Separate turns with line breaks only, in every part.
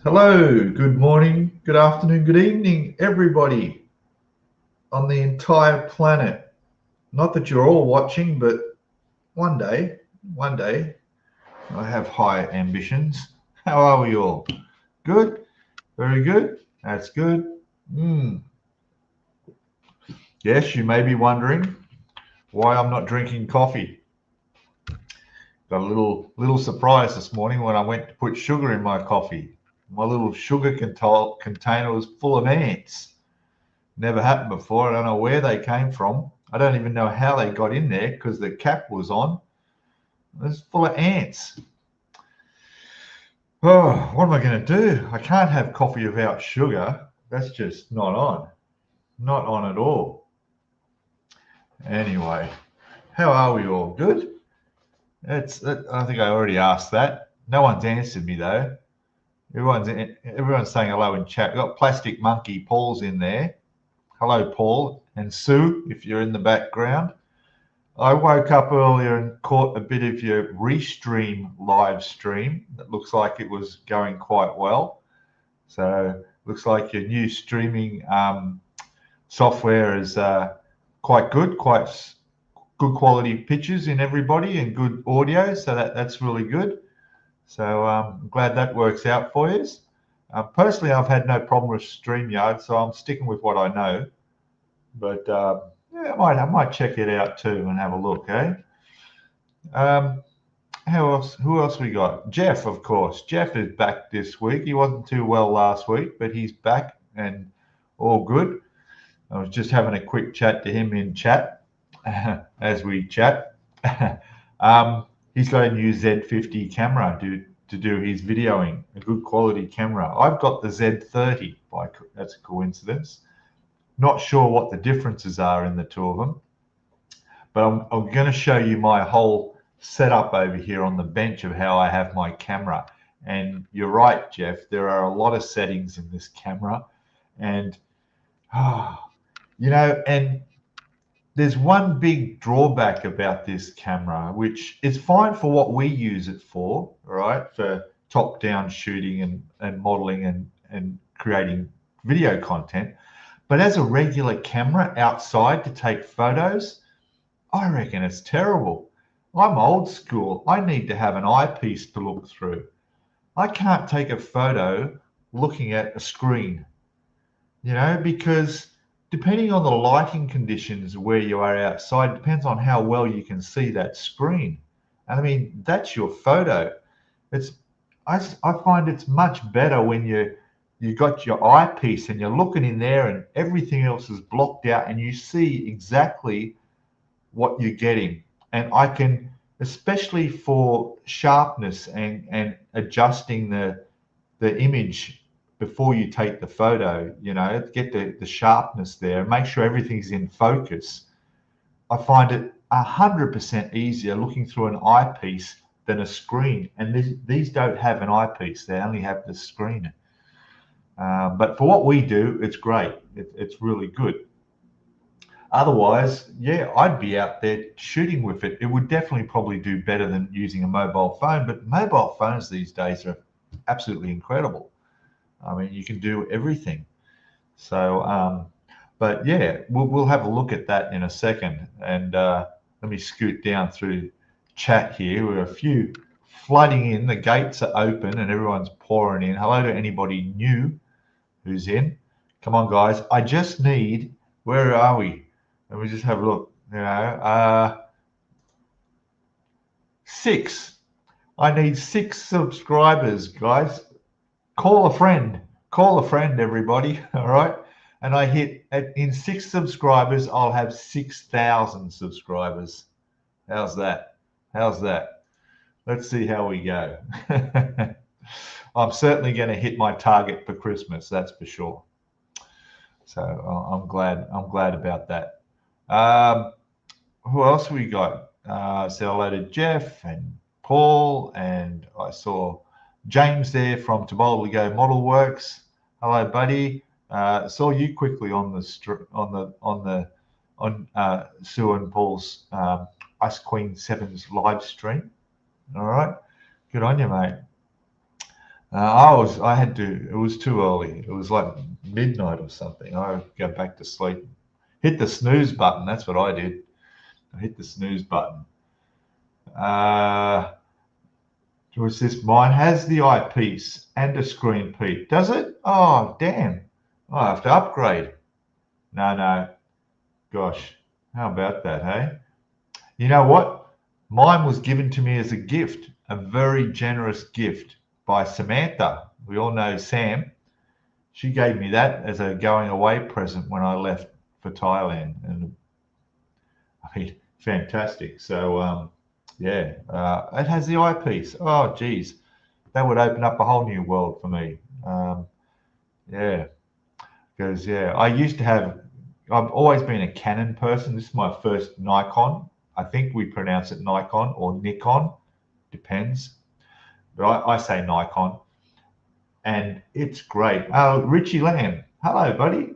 Hello, good morning, good afternoon, good evening, everybody on the entire planet. Not that you're all watching, but one day, I have high ambitions. How are we all? Good? Very good? That's good. Yes, you may be wondering why I'm not drinking coffee. Got a little surprise this morning when I went to put sugar in my coffee. My little sugar container was full of ants. Never happened before. I don't know where they came from. I don't even know how they got in there because the cap was on. It was full of ants. Oh, what am I going to do? I can't have coffee without sugar. That's just not on. Not on at all. Anyway, how are we all? Good? I think I already asked that. No one's answered me though. Everyone's saying hello in chat. We've got Plastic Monkey. Paul's in there. Hello, Paul. And Sue, if you're in the background. I woke up earlier and caught a bit of your Restream live stream. It looks like it was going quite well. So looks like your new streaming software is quite good quality pictures in everybody and good audio. So that's really good. So I'm glad that works out for you. Personally, I've had no problem with StreamYard, so I'm sticking with what I know. But yeah, I might check it out too and have a look, eh? Who else we got? Jeff, of course. Jeff is back this week. He wasn't too well last week, but he's back and all good. I was just having a quick chat to him in chat as we chat. He's got a new Z50 camera to do his videoing, a good quality camera. I've got the Z30, that's a coincidence. Not sure what the differences are in the two of them, but I'm going to show you my whole setup over here on the bench of how I have my camera. And you're right, Jeff, there are a lot of settings in this camera. And, and there's one big drawback about this camera, which is fine for what we use it for, all right, for top-down shooting and modeling and creating video content. But as a regular camera outside to take photos, I reckon it's terrible. I'm old school. I need to have an eyepiece to look through. I can't take a photo looking at a screen, because depending on the lighting conditions where you are outside, depends on how well you can see that screen. And I mean, that's your photo. I find it's much better when you got your eyepiece and you're looking in there and everything else is blocked out and you see exactly what you're getting. And I can, especially for sharpness and adjusting the image before you take the photo, get the sharpness there and make sure everything's in focus. I find it 100% easier looking through an eyepiece than a screen. And these don't have an eyepiece, they only have the screen. But for what we do, it's great. It's really good. Otherwise, yeah, I'd be out there shooting with it. It would definitely probably do better than using a mobile phone. But mobile phones these days are absolutely incredible. I mean, you can do everything. So, but yeah, we'll have a look at that in a second. And let me scoot down through chat here. We're a few flooding in. The gates are open and everyone's pouring in. Hello to anybody new who's in. Come on, guys. I just need, where are we? Let me just have a look. 6. I need 6 subscribers, guys. Call a friend. Call a friend, everybody. All right. And I hit, in 6 subscribers, I'll have 6,000 subscribers. How's that? How's that? Let's see how we go. I'm certainly going to hit my target for Christmas, that's for sure. So I'm glad about that. Who else we got? Say hello to Jeff and Paul, and I saw James there from To Boldly Go Model Works. Hello, buddy. Saw you quickly on Sue and Paul's Ice Queen 7's live stream. All right, good on you, mate. It was too early. It was like midnight or something. I go back to sleep. Hit the snooze button. That's what I did. I hit the snooze button. Was this mine? Has the eyepiece and a screen peak. Does it? Oh, damn. I have to upgrade. No. Gosh, how about that, hey? You know what? Mine was given to me as a gift, a very generous gift by Samantha. We all know Sam. She gave me that as a going away present when I left for Thailand. And I mean, fantastic. So, yeah, it has the eyepiece. Oh, geez, that would open up a whole new world for me. Yeah, because, yeah, I've always been a Canon person. This is my first Nikon. I think we pronounce it Nikon or Nikon, depends. But I say Nikon, and it's great. Richie Lamb, hello, buddy.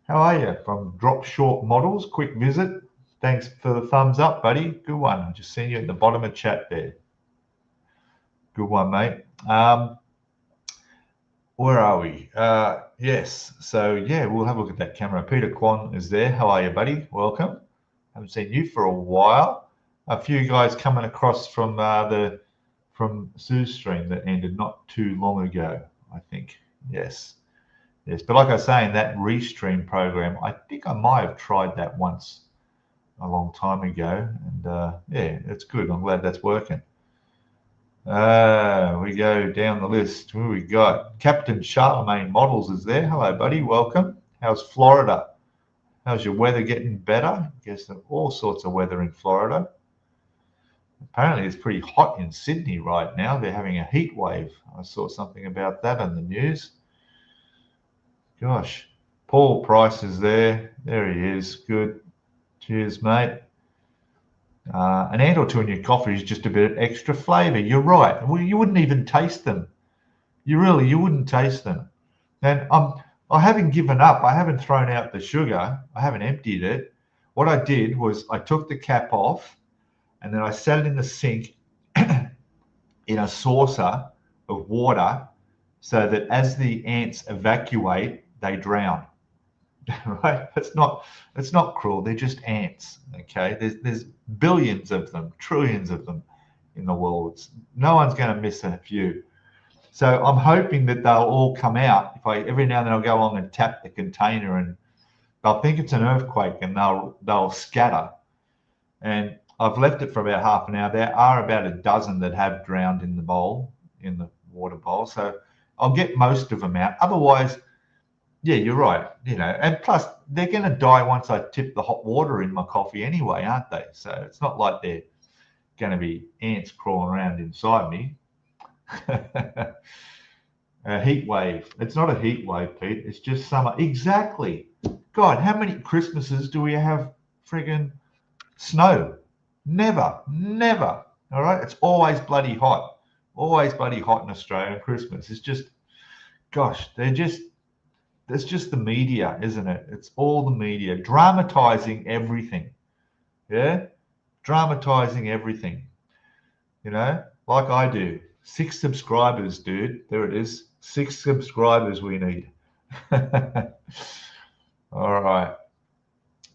How are you? From Drop Short Models, quick visit. Thanks for the thumbs up, buddy. Good one. I just seen you at the bottom of chat there. Good one, mate. Where are we? Yes. So, yeah, we'll have a look at that camera. Peter Kwan is there. How are you, buddy? Welcome. Haven't seen you for a while. A few guys coming across from from Sue's stream that ended not too long ago, I think. Yes. But like I was saying, that restream program, I think I might have tried that once a long time ago, and yeah, it's good. I'm glad that's working. We go down the list. Who we got? Captain Charlemagne Models is there. Hello, buddy. Welcome. How's Florida? How's your weather getting better? I guess there's all sorts of weather in Florida. Apparently, it's pretty hot in Sydney right now. They're having a heat wave. I saw something about that on the news. Gosh, Paul Price is there. There he is. Good. Cheers, mate. An ant or two in your coffee is just a bit of extra flavour. You're right. Well, you wouldn't even taste them. You wouldn't taste them. And I haven't given up. I haven't thrown out the sugar. I haven't emptied it. What I did was I took the cap off and then I set it in the sink in a saucer of water so that as the ants evacuate, they drown. Right? It's not cruel. They're just ants. Okay. There's billions of them, trillions of them in the world. No one's going to miss a few. So I'm hoping that they'll all come out. If I every now and then I'll go along and tap the container and they'll think it's an earthquake and they'll scatter. And I've left it for about half an hour. There are about a dozen that have drowned in the bowl, in the water bowl. So I'll get most of them out. Otherwise, yeah, you're right. And plus they're going to die once I tip the hot water in my coffee anyway, aren't they? So it's not like they're going to be ants crawling around inside me. A heat wave. It's not a heat wave, Pete. It's just summer. Exactly. God, how many Christmases do we have friggin' snow? Never. All right. It's always bloody hot. Always bloody hot in Australia at Christmas. It's just, gosh, that's just the media, isn't it? It's all the media dramatizing everything. Yeah. Dramatizing everything. Like I do. 6 subscribers, dude. There it is. 6 subscribers we need. All right.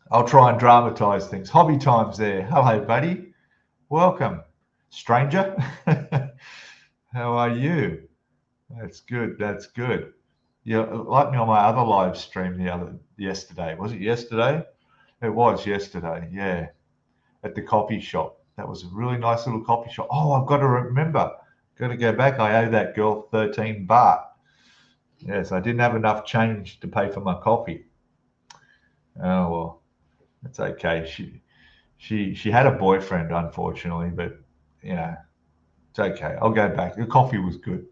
I'll try and dramatize things. Hobby Time's there. Hello, buddy. Welcome, stranger. How are you? That's good. That's good. Yeah, like me on my other live stream yesterday. Was it yesterday? It was yesterday. Yeah, at the coffee shop. That was a really nice little coffee shop. Oh, I've got to remember. Got to go back. I owe that girl 13 baht. Yes, I didn't have enough change to pay for my coffee. Oh well, it's okay. She had a boyfriend, unfortunately, but it's okay. I'll go back. The coffee was good.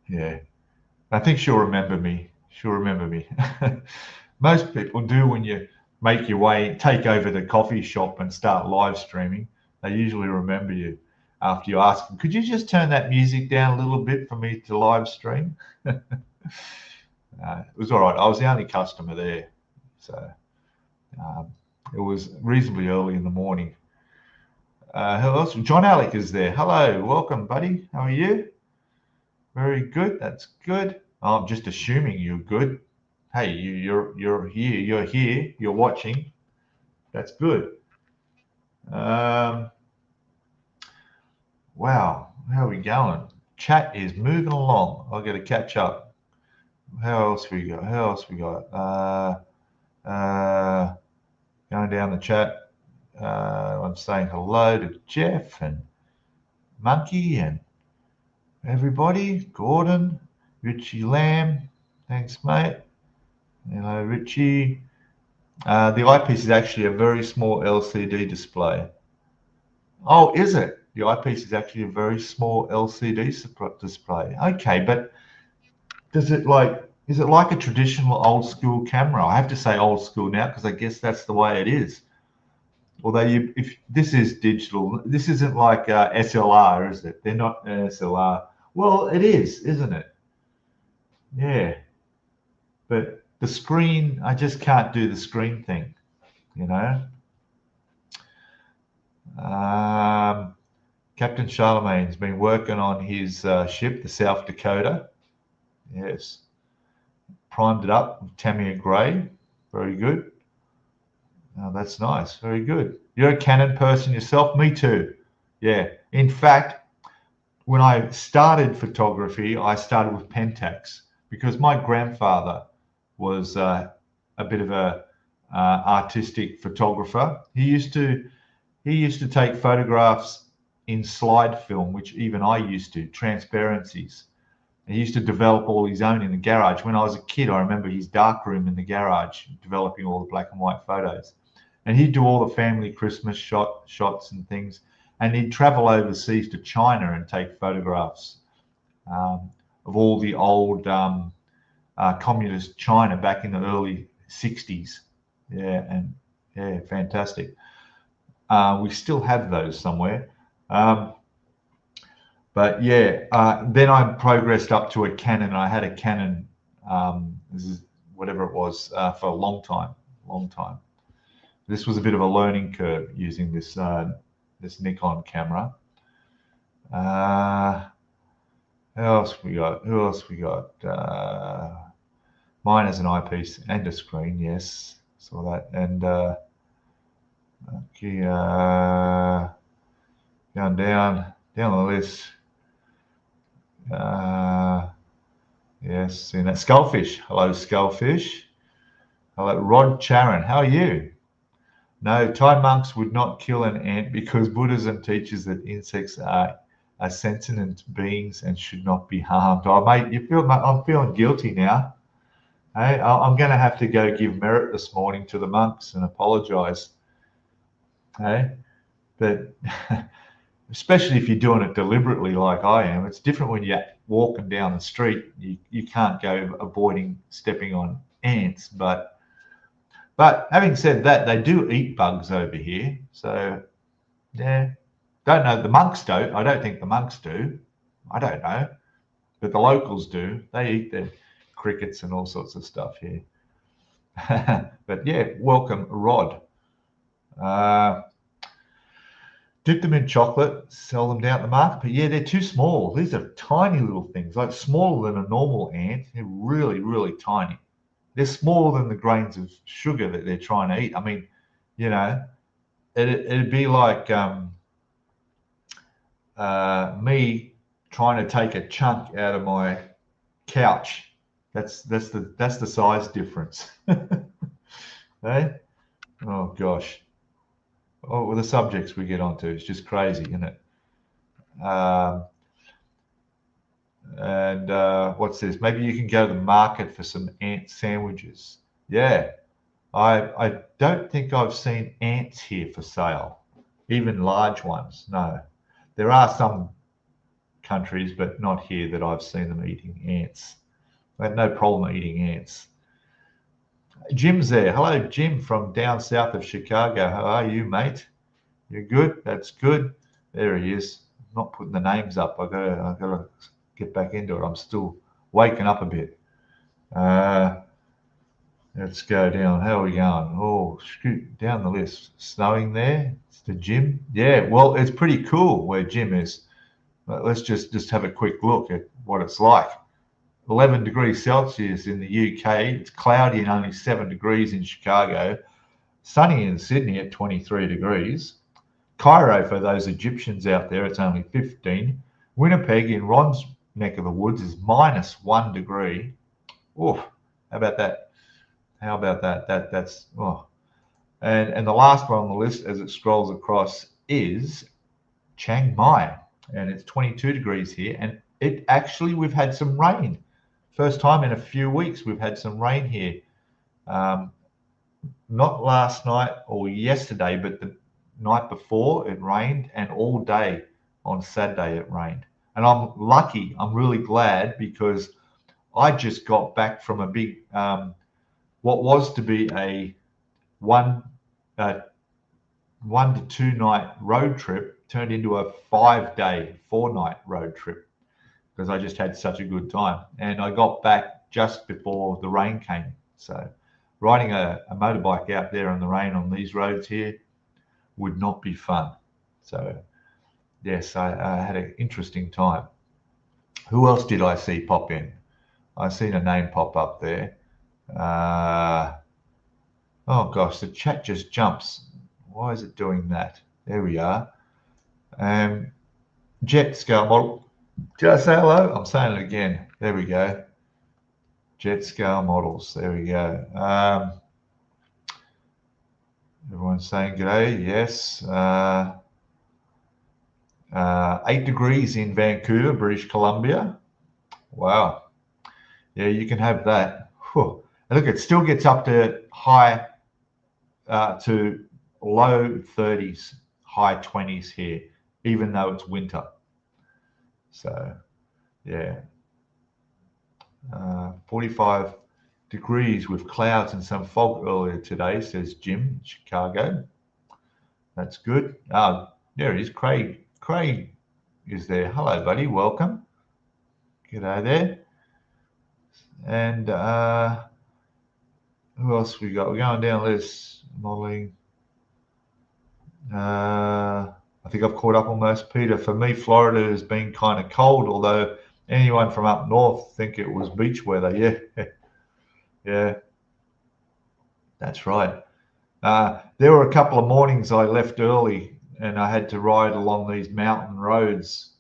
Yeah, I think she'll remember me. Most people do when you make your way, take over the coffee shop and start live streaming. They usually remember you after you ask them, could you just turn that music down a little bit for me to live stream? It was all right. I was the only customer there. So it was reasonably early in the morning. Who else? John Alec is there. Hello. Welcome, buddy. How are you? Very good. That's good. I'm just assuming you're good. Hey, you're here. You're here. You're watching. That's good. Um, wow. How are we going? Chat is moving along. I've got to catch up. How else we got? How else we got? Going down the chat. I'm saying hello to Jeff and Monkey and everybody. Gordon, Richie Lamb. Thanks, mate. Hello, Richie. The eyepiece is actually a very small LCD display. Oh, is it? The eyepiece is actually a very small LCD display. Okay, but is it like a traditional old school camera? I have to say old school now because I guess that's the way it is. Although if this is digital, this isn't like SLR, is it? They're not SLR. Well, it is, isn't it? Yeah. But the screen, I just can't do the screen thing, you know. Captain Charlemagne's been working on his ship, the South Dakota. Yes. Primed it up with Tamiya Grey. Very good. Oh, that's nice. Very good. You're a Canon person yourself? Me too. Yeah. In fact, when I started photography, I started with Pentax because my grandfather was a bit of a artistic photographer. He used to take photographs in slide film, which even I used to, transparencies. He used to develop all his own in the garage. When I was a kid, I remember his dark room in the garage, developing all the black and white photos. And he'd do all the family Christmas shots and things. And he'd travel overseas to China and take photographs of all the old communist China back in the early 60s. Yeah, fantastic. We still have those somewhere. But yeah, then I progressed up to a Canon. I had a Canon, this is whatever it was, for a long time. This was a bit of a learning curve using this this Nikon camera. Who else we got? Mine has an eyepiece and a screen. Yes, saw that. And okay, going down the list. Yes, seen that. Skullfish. Hello, Skullfish. Hello, Rod Charon. How are you? No, Thai monks would not kill an ant because Buddhism teaches that insects are sentient beings and should not be harmed. Oh, mate, I'm feeling guilty now. Hey, I'm going to have to go give merit this morning to the monks and apologise. Hey, but especially if you're doing it deliberately like I am. It's different when you're walking down the street. You can't go avoiding stepping on ants, but having said that, they do eat bugs over here. So, yeah, don't know. The monks don't. I don't think the monks do. I don't know. But the locals do. They eat the crickets and all sorts of stuff here. But yeah, welcome, Rod. Dip them in chocolate, sell them down the market. But yeah, they're too small. These are tiny little things, like smaller than a normal ant. They're really, really tiny. They're smaller than the grains of sugar that they're trying to eat. I mean, you know, it'd be like me trying to take a chunk out of my couch. That's the size difference. Hey? Oh gosh. Oh, well, the subjects we get onto, it's just crazy, isn't it? And what's this? Maybe you can go to the market for some ant sandwiches. Yeah, I don't think I've seen ants here for sale, even large ones. No, there are some countries, but not here that I've seen them eating ants. I have no problem eating ants. Jim's there. Hello, Jim from down south of Chicago. How are you, mate? You're good? That's good. There he is. I'm not putting the names up. I gotta get back into it. I'm still waking up a bit. Let's go down. How are we going? Oh, scoot down the list. Snowing there. It's the Jim. Yeah, well, it's pretty cool where Jim is. let's just have a quick look at what it's like. 11 degrees Celsius in the UK. It's cloudy and only 7 degrees in Chicago. Sunny in Sydney at 23 degrees. Cairo, for those Egyptians out there, it's only 15. Winnipeg, in Ron's neck of the woods, is -1 degree. Oof, how about that? How about that? That's oh. And the last one on the list, as it scrolls across, is Chiang Mai, and it's 22 degrees here. And it actually, we've had some rain. First time in a few weeks we've had some rain here. Not last night or yesterday, but the night before it rained, and all day on Saturday it rained. And I'm lucky, I'm really glad, because I just got back from a big, what was to be a 1 to 2 night road trip turned into a 5-day, 4-night road trip, because I just had such a good time. And I got back just before the rain came. So riding a motorbike out there in the rain on these roads here would not be fun. So yes, I had an interesting time. Who else did I see pop in? I seen a name pop up there. Oh gosh, the chat just jumps. Why is it doing that? There we are. Jet scale model. Did I say hello? I'm saying it again. There we go. Jet scale models. There we go. Everyone's saying g'day. Yes. 8 degrees in Vancouver, British Columbia. Wow. Yeah, you can have that. Whew. And look, it still gets up to high to low 30s, high 20s here, even though it's winter. So, yeah. 45 degrees with clouds and some fog earlier today, says Jim, Chicago. That's good. There he is, Craig. Craig is there. Hello, buddy. Welcome. G'day there. And who else we got? We're going down this modeling. I think I've caught up almost, Peter. For me, Florida has been kind of cold, although anyone from up north think it was beach weather. Yeah. Yeah. That's right. There were a couple of mornings I left early and I had to ride along these mountain roads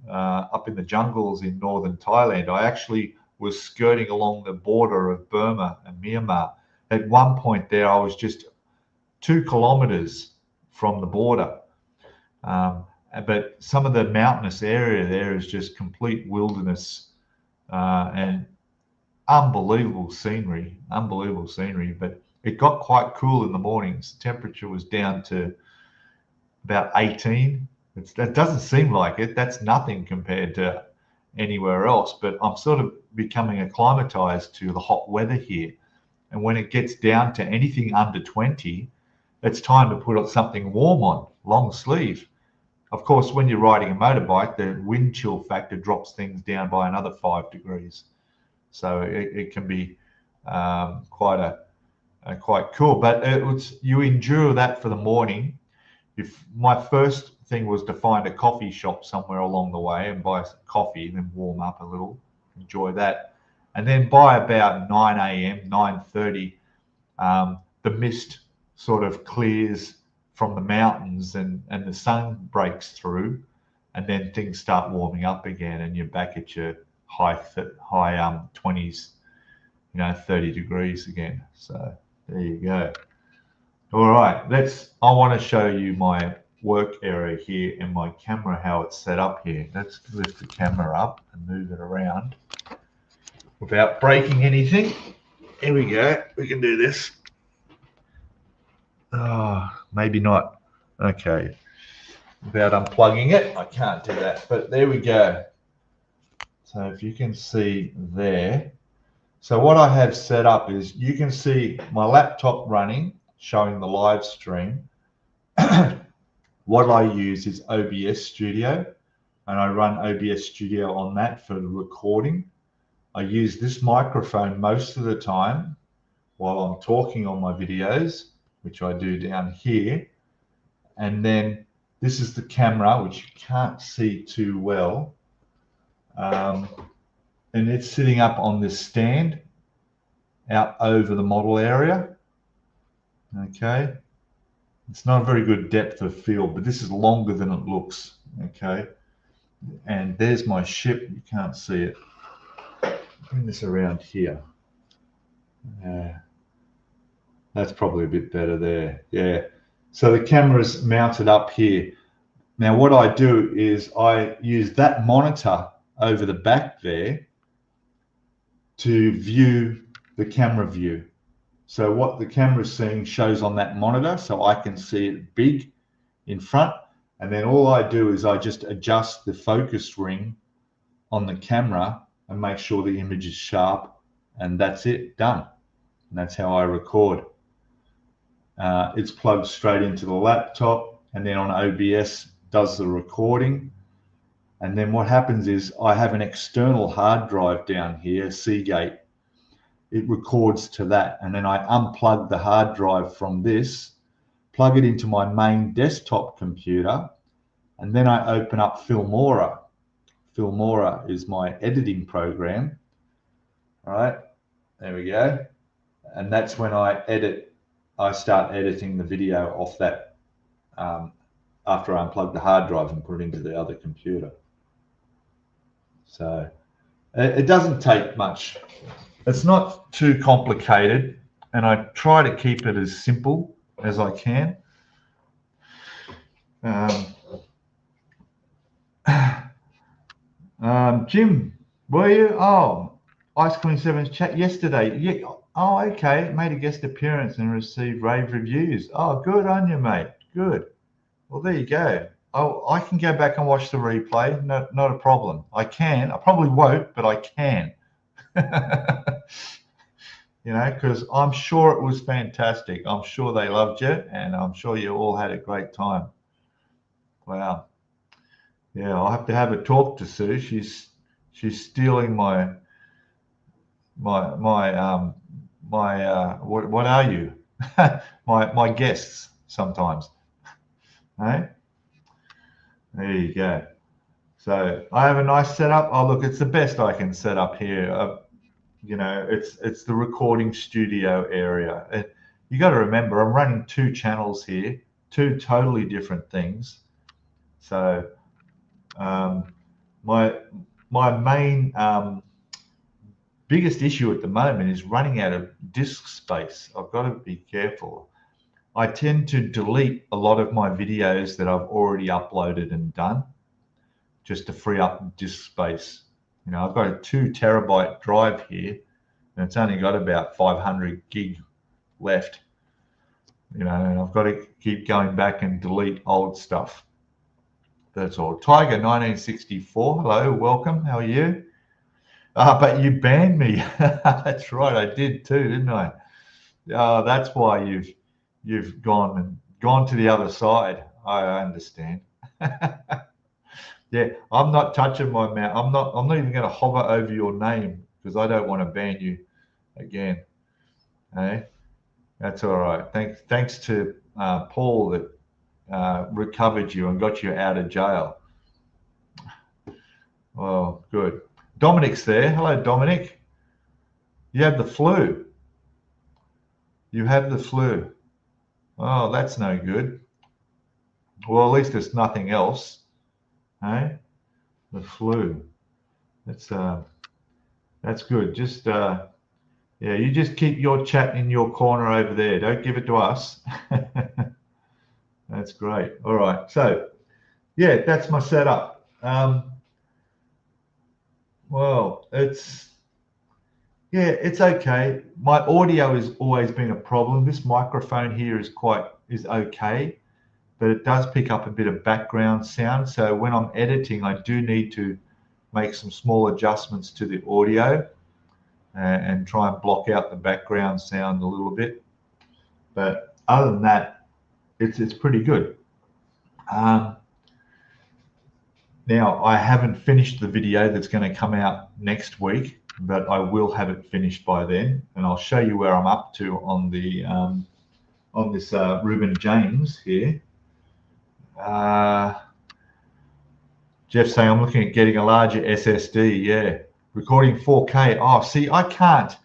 up in the jungles in northern Thailand. I actually was skirting along the border of Burma and Myanmar. At one point there, I was just 2 kilometers from the border. But some of the mountainous area there is just complete wilderness and unbelievable scenery. But it got quite cool in the mornings. The temperature was down to about 18. That doesn't seem like it. That's nothing compared to anywhere else. But I'm sort of becoming acclimatized to the hot weather here. And when it gets down to anything under 20, it's time to put something warm on, long sleeve. Of course, when you're riding a motorbike, the wind chill factor drops things down by another 5 degrees. So it can be quite cool. But you endure that for the morning. If my first thing was to find a coffee shop somewhere along the way and buy some coffee, then warm up a little, enjoy that. And then by about 9 a.m., 9:30, the mist sort of clears from the mountains and the sun breaks through, and then things start warming up again and you're back at your high 20s, 30 degrees again. So there you go. All right, I want to show you my work area here and my camera, how it's set up here. Let's lift the camera up and move it around without breaking anything. Here we go. We can do this. Oh, maybe not. Okay. Without unplugging it, I can't do that. But there we go. So if you can see there. So what I have set up is you can see my laptop running, showing the live stream. What I use is OBS Studio, and I run OBS Studio on that for the recording. I use this microphone most of the time while I'm talking on my videos, which I do down here. And then this is the camera, which you can't see too well. And it's sitting up on this stand out over the model area. Okay. It's not a very good depth of field, but this is longer than it looks. Okay. And there's my ship. You can't see it. Bring this around here. That's probably a bit better there. Yeah. So the camera's mounted up here. Now what I do is I use that monitor over the back there to view the camera view. So what the camera's seeing shows on that monitor, so I can see it big in front. And then all I do is I just adjust the focus ring on the camera and make sure the image is sharp, and that's it, done. And that's how I record. It's plugged straight into the laptop, and then on OBS does the recording. And then what happens is I have an external hard drive down here, Seagate. It records to that, and then I unplug the hard drive from this, plug it into my main desktop computer, and then I open up Filmora. Filmora is my editing program. All right, there we go. And that's when I start editing the video off that after I unplug the hard drive and put it into the other computer. So it doesn't take much. It's not too complicated, and I try to keep it as simple as I can. Jim, were you? Oh, Ice Queen 7's chat yesterday. Yeah. Oh, okay. Made a guest appearance and received rave reviews. Oh, good on you, mate. Good. Well, there you go. Oh, I can go back and watch the replay. No, not a problem. I can. I probably won't, but I can. You know, because I'm sure it was fantastic. I'm sure they loved you, and I'm sure you all had a great time. Wow. Yeah, I'll have to have a talk to Sue. She's stealing my what are you? my guests sometimes. Hey? There you go. So I have a nice setup. Oh, look, it's the best I can set up here. You know, it's the recording studio area. You got to remember, I'm running 2 channels here, 2 totally different things. So my main biggest issue at the moment is running out of disk space. I've got to be careful. I tend to delete a lot of my videos that I've already uploaded and done, just to free up disk space. You know, I've got a 2 terabyte drive here, and it's only got about 500 gig left. You know, and I've got to keep going back and delete old stuff. That's all. Tiger 1964, hello, welcome. How are you? But you banned me. That's right, I did too, didn't I? That's why you've gone to the other side. I understand. Yeah, I'm not touching my mouth. I'm not even going to hover over your name because I don't want to ban you again. Hey, that's all right. Thanks to Paul that recovered you and got you out of jail. Well, good. Dominic's there. Hello, Dominic. You have the flu. You have the flu. Oh, that's no good. Well, at least it's nothing else. Hey, the flu. That's good. Just yeah, you just keep your chat in your corner over there. Don't give it to us. That's great. All right. So yeah, that's my setup. Well, it's okay. My audio has always been a problem. This microphone here is okay, but it does pick up a bit of background sound. So when I'm editing, I do need to make some small adjustments to the audio and try and block out the background sound a little bit. But other than that, it's pretty good. Now, I haven't finished the video that's going to come out next week, but I will have it finished by then, and I'll show you where I'm up to on the on this Reuben James here. Jeff saying I'm looking at getting a larger SSD. Yeah, recording 4K. Oh, see, I can't.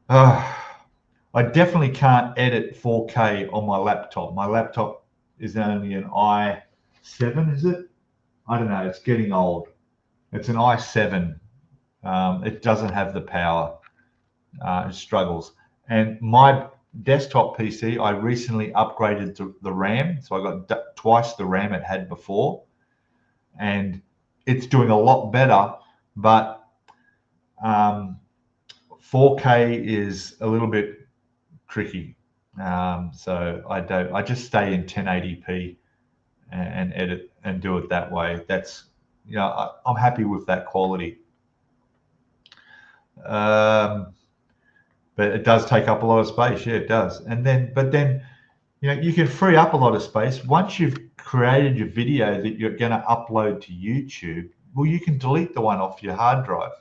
I definitely can't edit 4K on my laptop. My laptop is only an i7, is it? I don't know. It's getting old. It's an i7. It doesn't have the power. It struggles. And my desktop PC, I recently upgraded to the RAM, so I got twice the RAM it had before, and it's doing a lot better. But 4K is a little bit tricky, so I just stay in 1080p and edit and do it that way. That's, you know, I'm happy with that quality. But it does take up a lot of space. Yeah, it does. But then, you know, you can free up a lot of space once you've created your video that you're going to upload to YouTube. Well, you can delete the one off your hard drive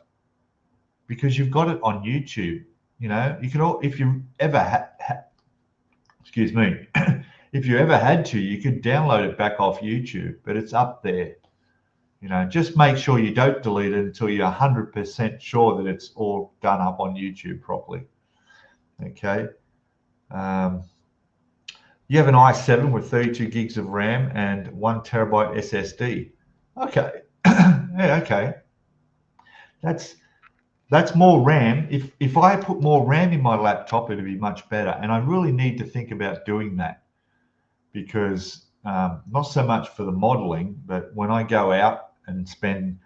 because you've got it on YouTube. You know, you can if you ever excuse me, if you ever had to, you could download it back off YouTube, but it's up there. You know, just make sure you don't delete it until you're 100% sure that it's all done up on YouTube properly. Okay. You have an i7 with 32 gigs of RAM and 1 terabyte SSD. Okay. Yeah, okay. That's more RAM. If I put more RAM in my laptop, it'd be much better. And I really need to think about doing that because not so much for the modeling, but when I go out and spend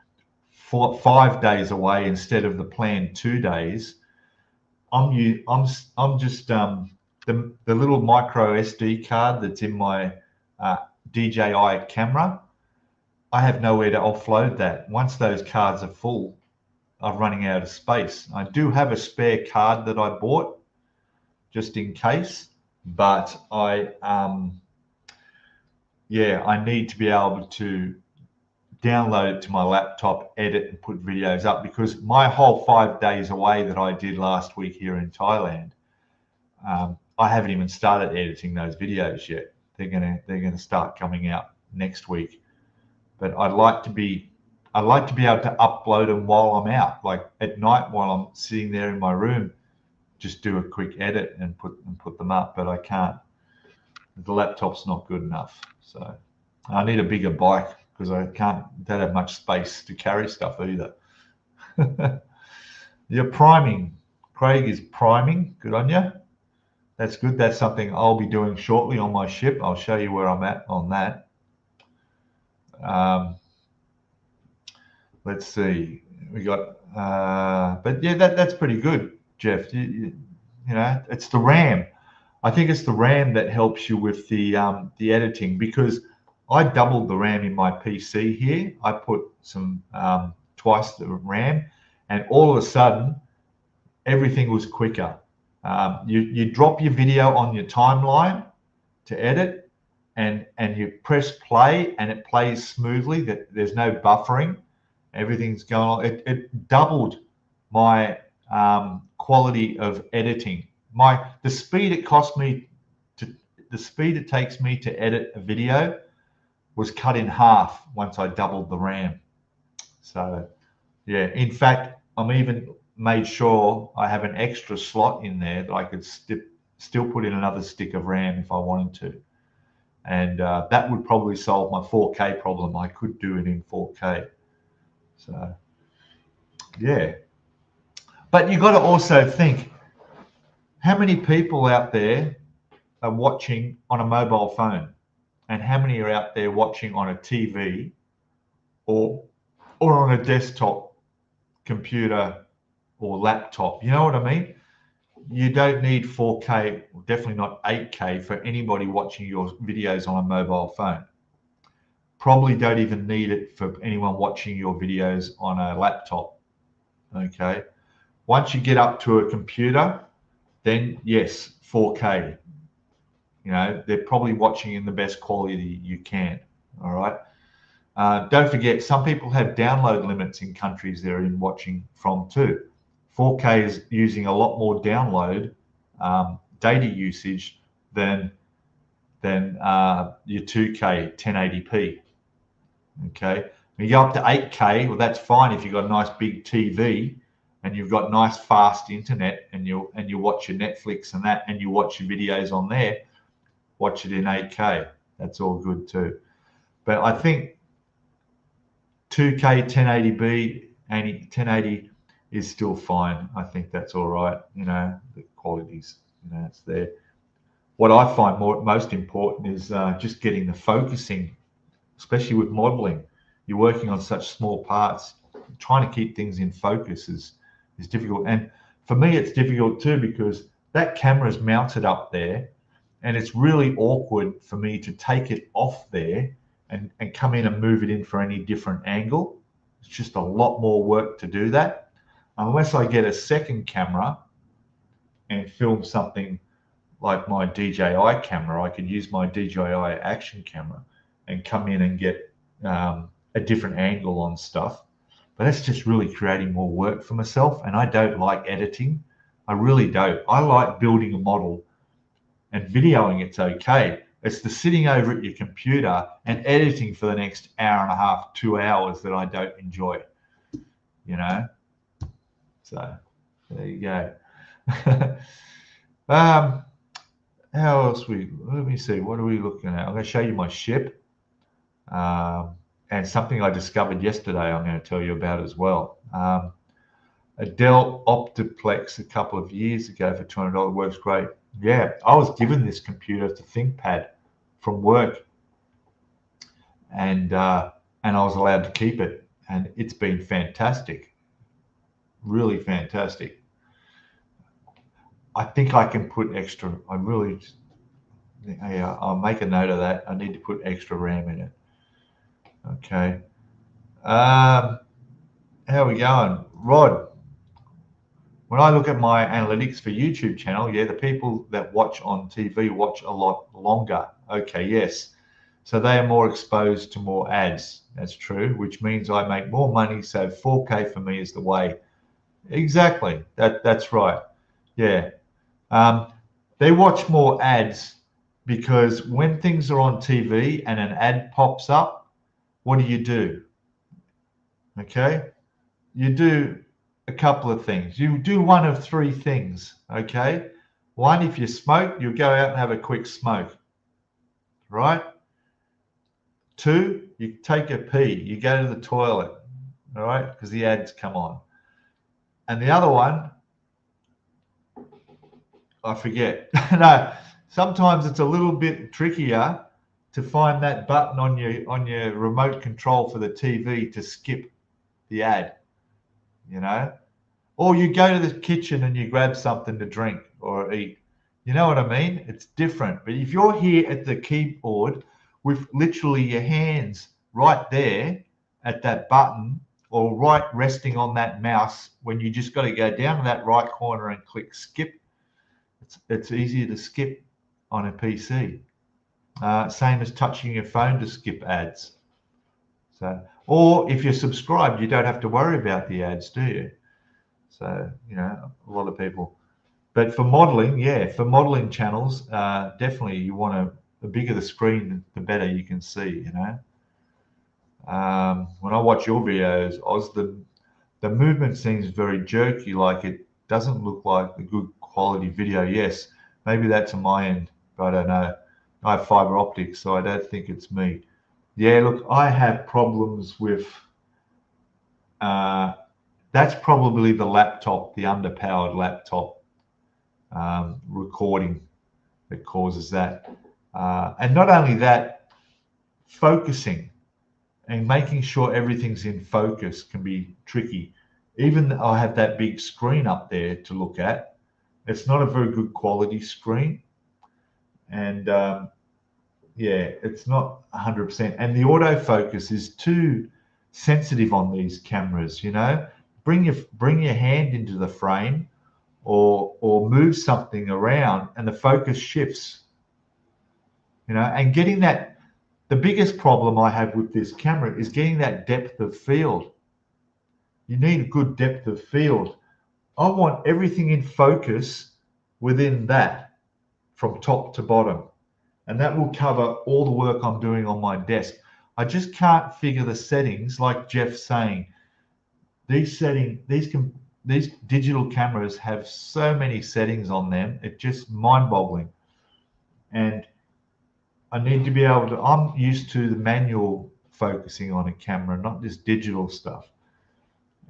5 days away instead of the planned 2 days, I'm just the little micro SD card that's in my DJI camera. I have nowhere to offload that. Once those cards are full, I'm running out of space. I do have a spare card that I bought just in case, but I need to be able to download it to my laptop, edit and put videos up, because my whole 5 days away that I did last week here in Thailand, I haven't even started editing those videos yet. They're gonna start coming out next week. But I'd like to be able to upload them while I'm out, like at night while I'm sitting there in my room, just do a quick edit and put them up. But I can't. The laptop's not good enough, so I need a bigger bike because don't have much space to carry stuff either. You're priming. Craig is priming. Good on you. That's good. That's something I'll be doing shortly on my ship. I'll show you where I'm at on that. Let's see. We got, but yeah, that's pretty good, Jeff. You know, it's the RAM. I think it's the RAM that helps you with the editing, because I doubled the RAM in my PC here. I put some twice the RAM, and all of a sudden, everything was quicker. You drop your video on your timeline to edit, and you press play, and it plays smoothly. That there's no buffering. Everything's going on. It doubled my quality of editing. The speed it takes me to edit a video was cut in half once I doubled the RAM. So yeah, in fact, I'm even made sure I have an extra slot in there that I could still put in another stick of RAM if I wanted to. And that would probably solve my 4K problem. I could do it in 4K. So yeah. But you got to also think, how many people out there are watching on a mobile phone, and how many are out there watching on a TV or on a desktop computer or laptop? You know what I mean? You don't need 4K, definitely not 8K, for anybody watching your videos on a mobile phone. Probably don't even need it for anyone watching your videos on a laptop. Okay. Once you get up to a computer, then yes, 4K. You know, they're probably watching in the best quality you can. All right. Don't forget, some people have download limits in countries they're in watching from too. 4K is using a lot more download data usage than than your 2K 1080p. Okay, when you go up to 8K, well, that's fine if you've got a nice big TV and you've got nice fast internet, and you watch your Netflix and that, and you watch your videos on there. Watch it in 8K. That's all good too. But I think 2K 1080p and 1080 is still fine. I think that's all right. You know, the quality's, you know, it's there. What I find most important is just getting the focusing, especially with modeling. You're working on such small parts. Trying to keep things in focus is difficult. And for me, it's difficult too, because that camera is mounted up there, and it's really awkward for me to take it off there and come in and move it in for any different angle. It's just a lot more work to do that. Unless I get a second camera and film something like my DJI camera, I could use my DJI action camera and come in and get a different angle on stuff. But that's just really creating more work for myself, and I don't like editing. I really don't. I like building a model, and videoing it's okay. It's the sitting over at your computer and editing for the next hour and a half, 2 hours that I don't enjoy, you know? So there you go. How else let me see, what are we looking at? I'm going to show you my ship, and something I discovered yesterday I'm going to tell you about as well. A Dell Optiplex a couple of years ago for $200 works great. Yeah, I was given this computer to ThinkPad from work, and I was allowed to keep it, and it's been fantastic, really fantastic. I think I can put extra. Yeah, I'll make a note of that. I need to put extra RAM in it. Okay. How are we going, Rod? When I look at my analytics for YouTube channel, yeah, the people that watch on TV watch a lot longer. Okay, yes. So they are more exposed to more ads. That's true, which means I make more money. So 4K for me is the way. Exactly. That's right. Yeah. They watch more ads because when things are on TV and an ad pops up, what do? Okay. You do a couple of things. You do one of three things, okay? One, if you smoke, you go out and have a quick smoke, right? Two, you take a pee, you go to the toilet, all right? Because the ads come on. And the other one, I forget. No, sometimes it's a little bit trickier to find that button on your remote control for the TV to skip the ad, you know? Or you go to the kitchen and you grab something to drink or eat. You know what I mean? It's different. But if you're here at the keyboard with literally your hands right there at that button, or right resting on that mouse, when you just got to go down to that right corner and click skip, it's easier to skip on a PC. Same as touching your phone to skip ads. So, or if you're subscribed, you don't have to worry about the ads, do you? So, you know, a lot of people. But for modeling, yeah, for modeling channels, definitely you want the bigger the screen, the better you can see, you know. When I watch your videos, Oz, the movement seems very jerky, like it doesn't look like a good quality video. Yes, maybe that's on my end, but I don't know. I have fiber optics, so I don't think it's me. Yeah, look, I have problems with... that's probably the laptop, the underpowered laptop recording that causes that. And not only that, focusing and making sure everything's in focus can be tricky. Even though I have that big screen up there to look at, it's not a very good quality screen. And yeah, it's not 100%. And the autofocus is too sensitive on these cameras, you know. Bring your hand into the frame or move something around and the focus shifts, you know. And getting that, the biggest problem I have with this camera is getting that depth of field. You need a good depth of field. I want everything in focus within that, from top to bottom. and that will cover all the work I'm doing on my desk. I just can't figure the settings, like Jeff's saying. These digital cameras have so many settings on them. It's just mind-boggling. And I need to be able to, I'm used to the manual focusing on a camera, not this digital stuff.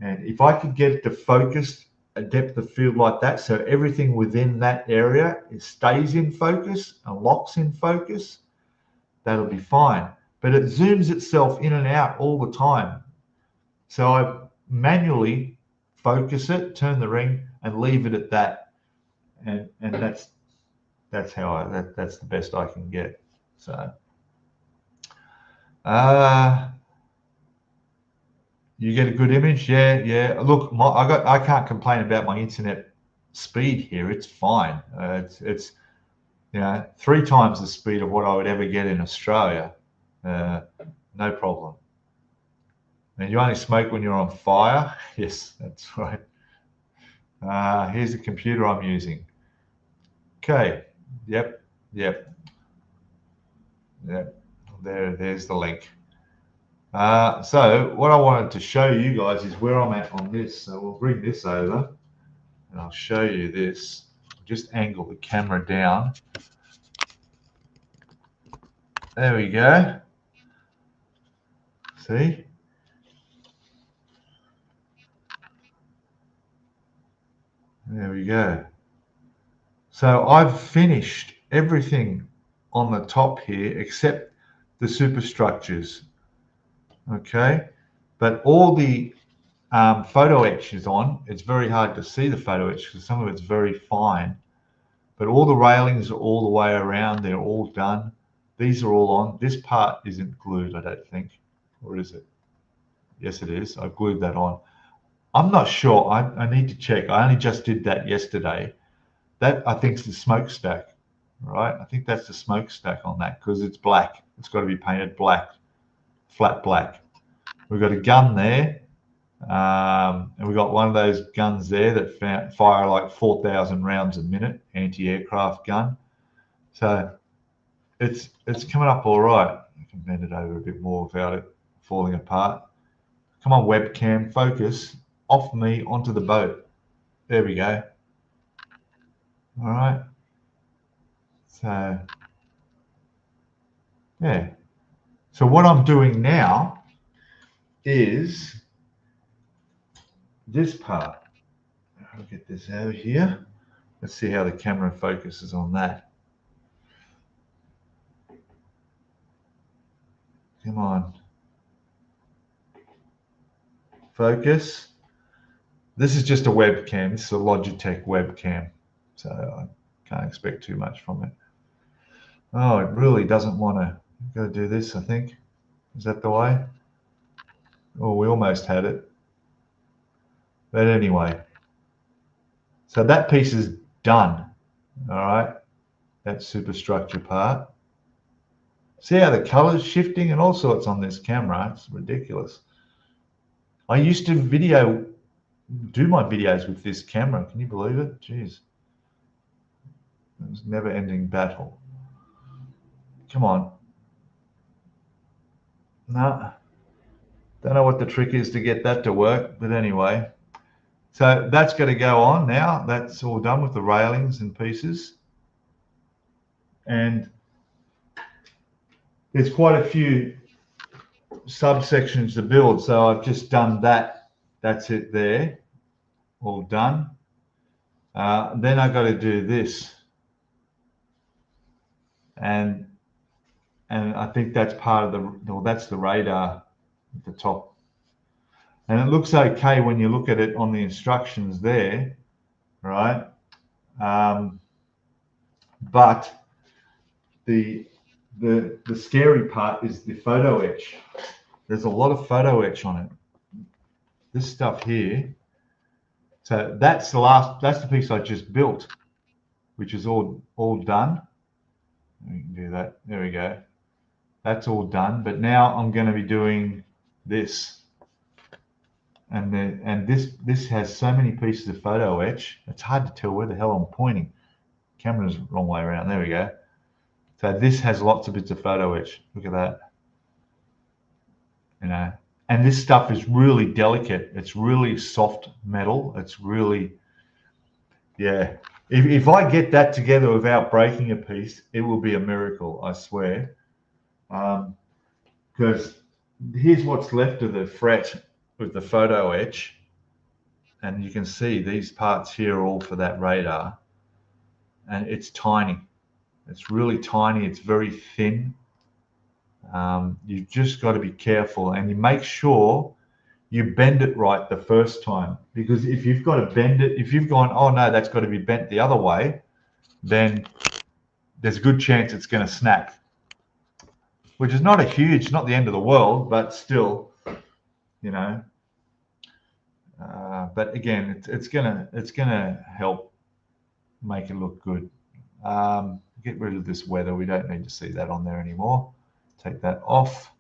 And if I could get the focus, a depth of field like that, so everything within that area stays in focus and locks in focus, that'll be fine. But it zooms itself in and out all the time. So I manually focus it, turn the ring, and leave it at that. And that's how that's the best I can get. So you get a good image, yeah. Look, I can't complain about my internet speed here. It's fine. It's 3 times the speed of what I would ever get in Australia. No problem. And you only smoke when you're on fire? Yes, that's right. Here's the computer I'm using. Okay. Yep. There's the link. So what I wanted to show you guys is where I'm at on this. So we'll bring this over and I'll show you this. Just angle the camera down. There we go. See? There we go. So I've finished everything on the top here except the superstructures. Okay, but all the photo etch is on. It's very hard to see the photo etch because some of it's very fine. But all the railings are all the way around. They're all done. These are all on. This part isn't glued, I don't think. Or is it? Yes, it is. I glued that on. I'm not sure. I need to check. I only just did that yesterday. That, I think, is the smokestack, right? I think that's the smokestack on that because it's black. It's got to be painted black, flat black. We've got a gun there, and we've got one of those guns there that fire like 4,000 rounds a minute, anti-aircraft gun. So it's coming up all right. I can bend it over a bit more without it falling apart. Come on, webcam, focus off me onto the boat. There we go. All right. So, yeah. So what I'm doing now is this part. I'll get this over here. Let's see how the camera focuses on that. Come on. Focus. This is just a webcam. This is a Logitech webcam. So I can't expect too much from it. Oh, it really doesn't want to. Got to do this, I think. Is that the way? Oh, we almost had it. But anyway. So that piece is done. All right. That superstructure part. See how the color's shifting and all sorts on this camera. It's ridiculous. I used to do my videos with this camera. Can you believe it? Jeez. It was a never-ending battle. Come on. No. Don't know what the trick is to get that to work, but anyway. So that's going to go on now. That's all done with the railings and pieces. And there's quite a few subsections to build. So I've just done that. That's it there. All done. Then I've got to do this. And I think that's part of that's the radar at the top. And it looks okay when you look at it on the instructions there, right? But the scary part is the photo etch. There's a lot of photo etch on it. This stuff here. So that's the piece I just built, which is all done. We can do that. There we go. That's all done. But now I'm going to be doing this. And this has so many pieces of photo etch. It's hard to tell where the hell I'm pointing. Camera's the wrong way around. There we go. So this has lots of bits of photo etch. Look at that. You know, and this stuff is really delicate. It's really soft metal. It's really, yeah. If I get that together without breaking a piece, it will be a miracle, I swear. Because here's what's left of the fret with the photo etch. And you can see these parts here are all for that radar. And it's tiny. It's really tiny. It's very thin. You've just got to be careful, and you make sure you bend it right the first time, because if you've got to bend it, if you've gone, oh no, that's got to be bent the other way, then there's a good chance it's going to snap, which is not not the end of the world, but still, you know. But again, it's gonna help make it look good. Get rid of this weather. We don't need to see that on there anymore. Take that off.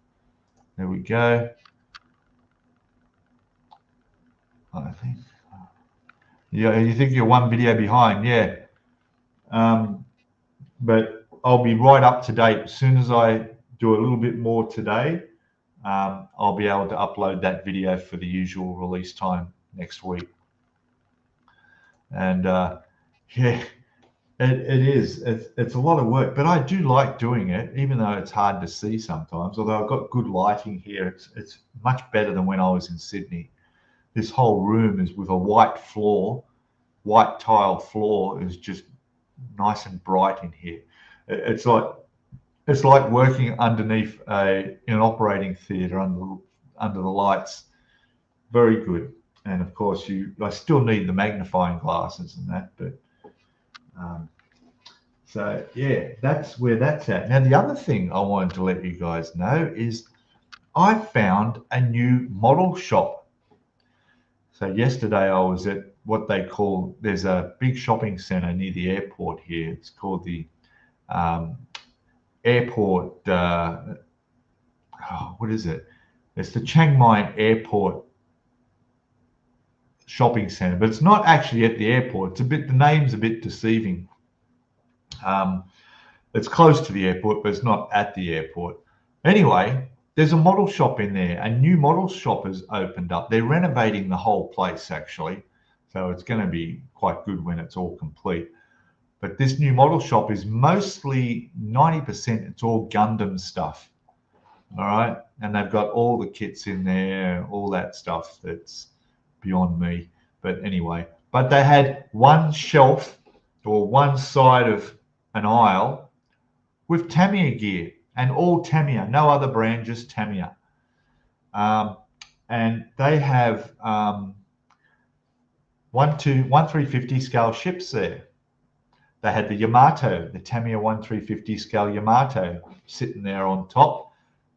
There we go. I think. Yeah, you think you're one video behind, yeah. But I'll be right up to date. As soon as I do a little bit more today, I'll be able to upload that video for the usual release time next week. And yeah, it is. It's a lot of work, but I do like doing it, even though it's hard to see sometimes. Although I've got good lighting here, it's much better than when I was in Sydney. This whole room is with a white floor, white tile floor, is just nice and bright in here. It's like working underneath in an operating theatre under the lights. Very good. And of course, I still need the magnifying glasses and that, but so yeah, that's where that's at. Now, the other thing I wanted to let you guys know is I found a new model shop. So yesterday I was at what they call, there's a big shopping centre near the airport here. It's called the airport, what is it? It's the Chiang Mai Airport shopping centre, but it's not actually at the airport. The name's a bit deceiving. It's close to the airport, but it's not at the airport. Anyway, there's a model shop in there. A new model shop has opened up. They're renovating the whole place, actually. So it's going to be quite good when it's all complete. But this new model shop is mostly 90%, it's all Gundam stuff. All right. And they've got all the kits in there, all that stuff that's beyond me. But anyway, but they had one shelf or one side of an aisle with Tamiya gear, and all Tamiya, no other brand, just Tamiya. And they have 1/350 scale ships there. They had the Yamato, the Tamiya 1/350 scale Yamato sitting there on top.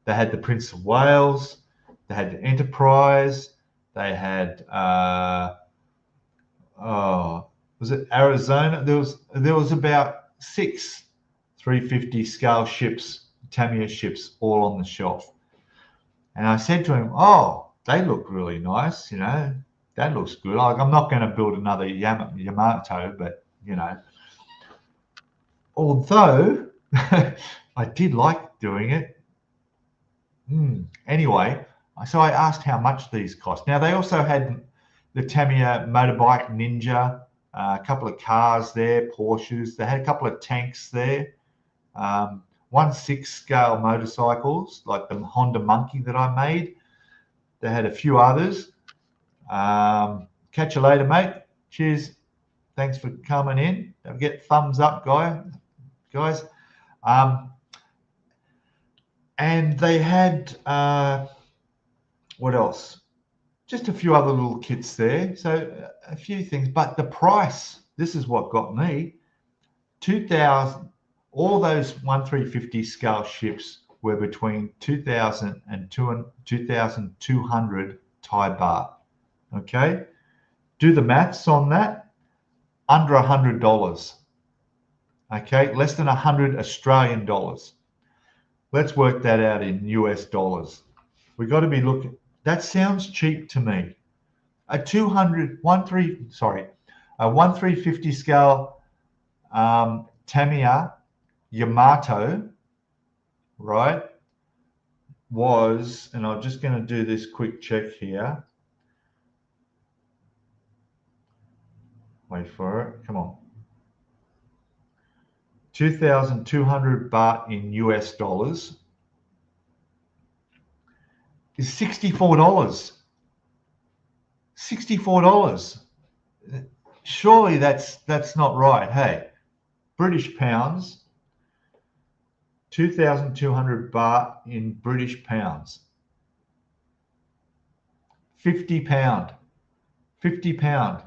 They had the Prince of Wales. They had the Enterprise. They had, was it Arizona? There was about 6 350 scale ships, Tamiya ships, all on the shelf. And I said to him, oh, they look really nice, you know, that looks good. Like, I'm not going to build another Yamato, but, you know, although I did like doing it. Anyway, so I asked how much these cost. Now, they also had the Tamiya motorbike Ninja, a couple of cars there, Porsches. They had a couple of tanks there. 1/6 scale motorcycles, like the Honda Monkey that I made. They had a few others. Catch you later, mate. Cheers. Thanks for coming in. Don't forget thumbs up, guys. And they had, what else? Just a few other little kits there. So a few things, but the price, this is what got me. 2,000, all those 1/350 scale ships were between 2,000 and 2,200 Thai baht. Okay, do the maths on that. Under $100. Okay, less than 100 Australian dollars. Let's work that out in US dollars. We got to be looking. That sounds cheap to me. A 1/350 scale Tamiya Yamato, right, was, and I'm just going to do this quick check here. Wait for it. Come on. 2,200 baht in US dollars is $64. $64. Surely that's not right. Hey, British pounds, 2,200 baht in British pounds. 50 pound. 50 pound.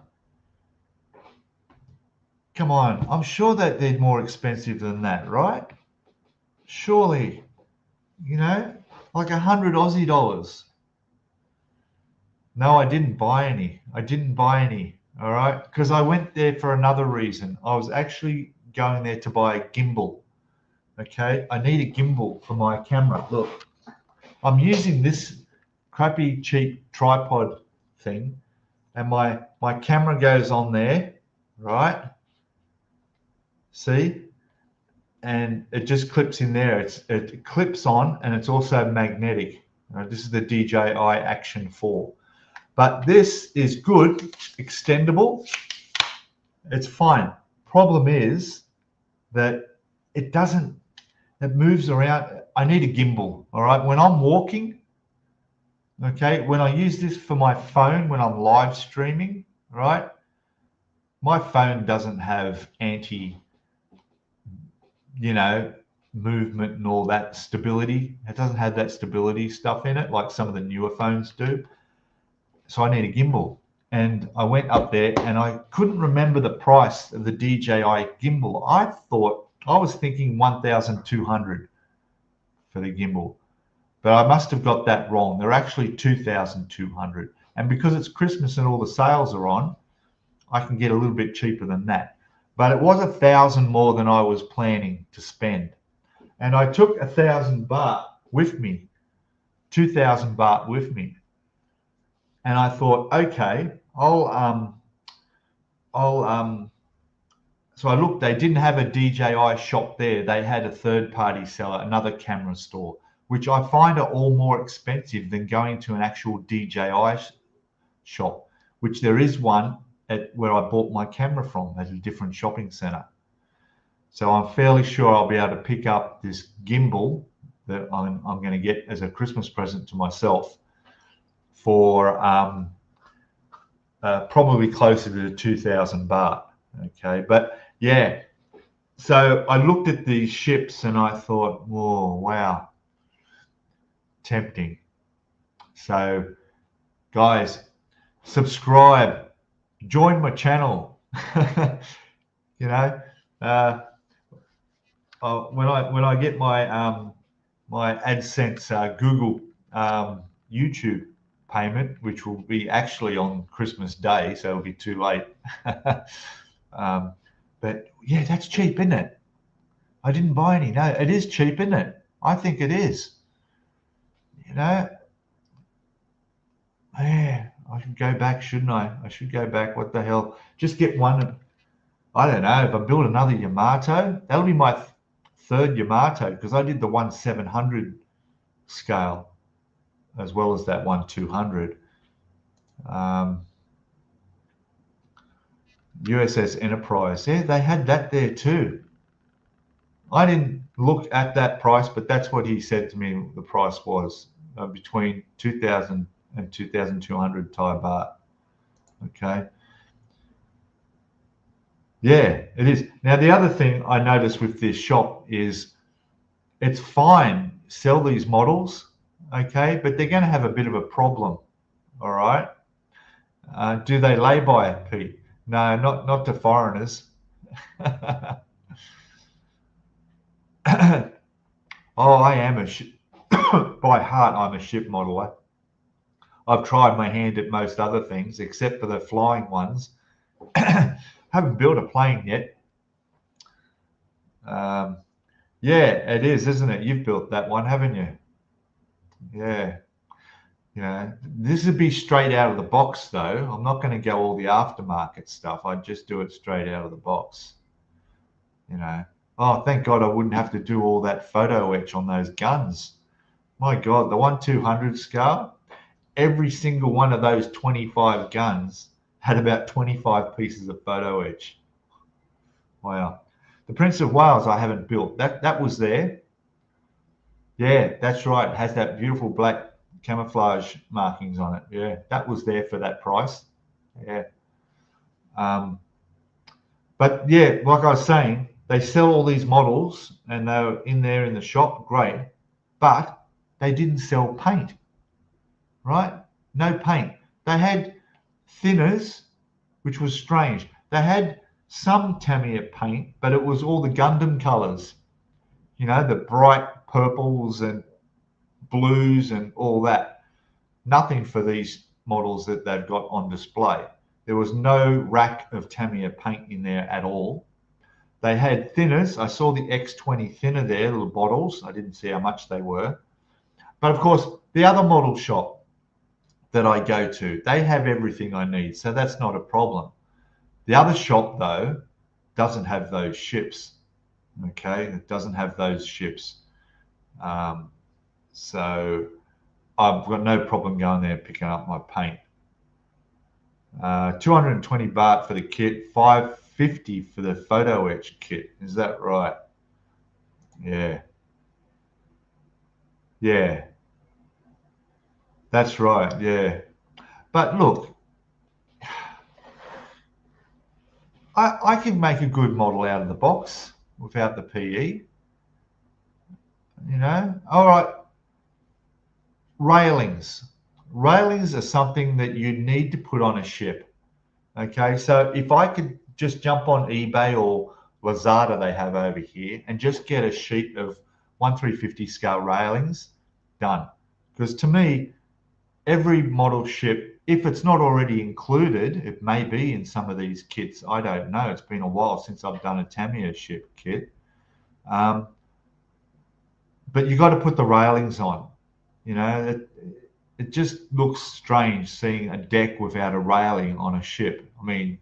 Come on, I'm sure that they're more expensive than that, right? Surely, you know, like 100 Aussie dollars. No, I didn't buy any. I didn't buy any, all right? Because I went there for another reason. I was actually going there to buy a gimbal, okay? I need a gimbal for my camera. Look, I'm using this crappy, cheap tripod thing, and my camera goes on there, right? See? And it just clips in there. It clips on, and it's also magnetic. This is the DJI Action 4. But this is good, extendable. It's fine. Problem is that it moves around. I need a gimbal, all right? When I'm walking, okay, when I use this for my phone, when I'm live streaming, right? My phone doesn't have movement and all that stability. It doesn't have that stability stuff in it like some of the newer phones do. So I need a gimbal. And I went up there and I couldn't remember the price of the DJI gimbal. I was thinking 1,200 for the gimbal, but I must have got that wrong. They're actually 2,200. And because it's Christmas and all the sales are on, I can get a little bit cheaper than that. But it was 1,000 more than I was planning to spend. And I took 1,000 baht with me, 2,000 baht with me. And I thought, okay, so I looked, they didn't have a DJI shop there. They had a third-party seller, another camera store, which I find are all more expensive than going to an actual DJI shop, which there is one at where I bought my camera from at a different shopping center. So I'm fairly sure I'll be able to pick up this gimbal that I'm going to get as a Christmas present to myself for probably closer to 2,000 baht. Okay, but yeah, so I looked at these ships and I thought, whoa, wow, tempting. So guys, subscribe, join my channel. You know, when I get my my AdSense Google YouTube payment, which will be actually on Christmas Day, so it'll be too late. But yeah, that's cheap, isn't it? I didn't buy any. No, it is cheap, isn't it? I think it is. You know, yeah, I should go back, shouldn't I? I should go back. What the hell? Just get one. I don't know. If I build another Yamato, that'll be my third Yamato, because I did the 1/700 scale as well as that 1/200. USS Enterprise, yeah, they had that there too. I didn't look at that price, but that's what he said to me the price was, between 2,000 and 2,200 Thai baht. Okay. Yeah, it is. Now, the other thing I noticed with this shop is it's fine, sell these models, okay, but they're going to have a bit of a problem, all right? Do they lay by it, Pete? No, not to foreigners. Oh, I am by heart, I'm a ship modeler. I've tried my hand at most other things, except for the flying ones. Haven't built a plane yet. Yeah, it is, isn't it? You've built that one, haven't you? Yeah. You know, this would be straight out of the box, though. I'm not going to go all the aftermarket stuff. I'd just do it straight out of the box. You know, Oh, thank God I wouldn't have to do all that photo etch on those guns. My God, the 1/200 scale, every single one of those 25 guns had about 25 pieces of photo etch. Wow. The Prince of Wales I haven't built. That was there. Yeah, that's right. It has that beautiful black camouflage markings on it. Yeah, that was there for that price. Yeah. But yeah, like I was saying, they sell all these models and they're in there in the shop, great, but they didn't sell paint, right? No paint. They had thinners, which was strange. They had some Tamiya paint, but it was all the Gundam colors, you know, the bright purples and blues and all that. Nothing for these models that they've got on display. There was no rack of Tamiya paint in there at all. They had thinners. I saw the X20 thinner there, little bottles. I didn't see how much they were. But of course, the other model shop that I go to, they have everything I need. So that's not a problem. The other shop, though, doesn't have those ships. Okay, it doesn't have those ships. So I've got no problem going there and picking up my paint. 220 baht for the kit, 550 for the photo etch kit. Is that right? Yeah. Yeah. That's right. Yeah. But look, I can make a good model out of the box without the PE. You know? All right. Railings. Railings are something that you need to put on a ship. Okay, so if I could just jump on eBay or Lazada they have over here and just get a sheet of 1/350 scale railings, done. Because to me, every model ship, if it's not already included, it may be in some of these kits. I don't know. It's been a while since I've done a Tamiya ship kit. But you got to put the railings on. You know, it just looks strange seeing a deck without a railing on a ship. I mean,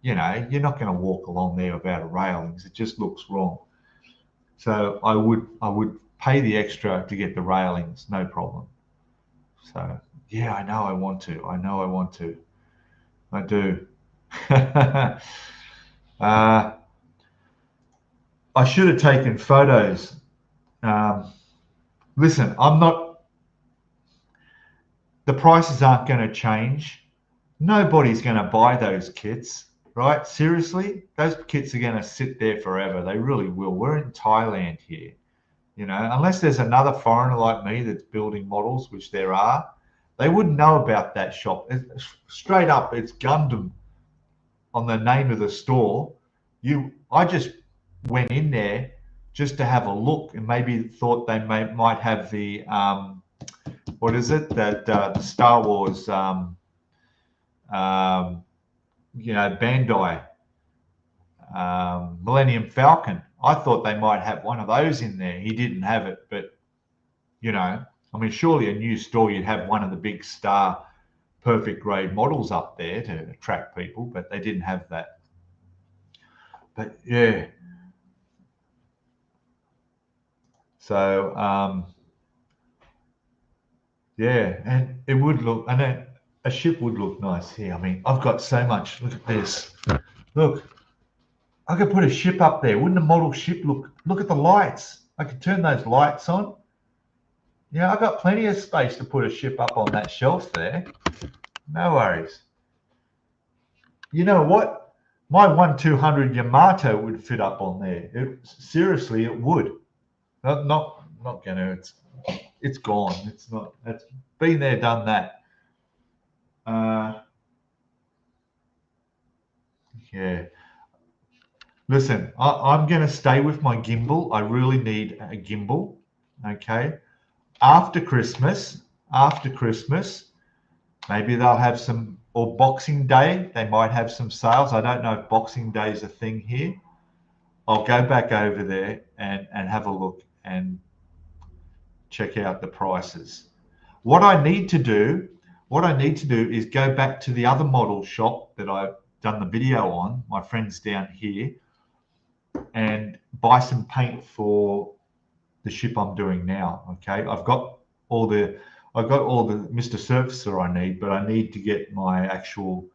you know, you're not going to walk along there without railings. It just looks wrong. So I would pay the extra to get the railings, no problem. So yeah, I know I want to. I know I want to. I do. I should have taken photos. Listen, the prices aren't going to change. Nobody's going to buy those kits, right? Seriously, those kits are going to sit there forever. They really will. We're in Thailand here, you know, unless there's another foreigner like me that's building models, which there are, they wouldn't know about that shop. Straight up, it's Gundam on the name of the store. I just went in there just to have a look and maybe thought they might have the what is it, that the Star Wars you know, Bandai Millennium Falcon. I thought they might have one of those in there. He didn't have it, but you know, I mean, surely a new store you'd have one of the big Star perfect grade models up there to attract people, but they didn't have that. But yeah, so yeah, and it would look, and a ship would look nice here. I mean, I've got so much. Look at this. Look, I could put a ship up there. Wouldn't a model ship look? Look at the lights. I could turn those lights on. Yeah, I've got plenty of space to put a ship up on that shelf there. No worries. You know what? My 1/200 Yamato would fit up on there. Seriously, it would. Not gonna. It's gone. It's not. It's been there, done that. Yeah. Listen, I'm going to stay with my gimbal. I really need a gimbal. Okay. After Christmas, maybe they'll have some, or Boxing Day, they might have some sales. I don't know if Boxing Day is a thing here. I'll go back over there and have a look and check out the prices. What I need to do is go back to the other model shop that I've done the video on, my friends down here, and buy some paint for the ship I'm doing now. Okay, I've got all the Mr. Surfacer I need, but I need to get my actual.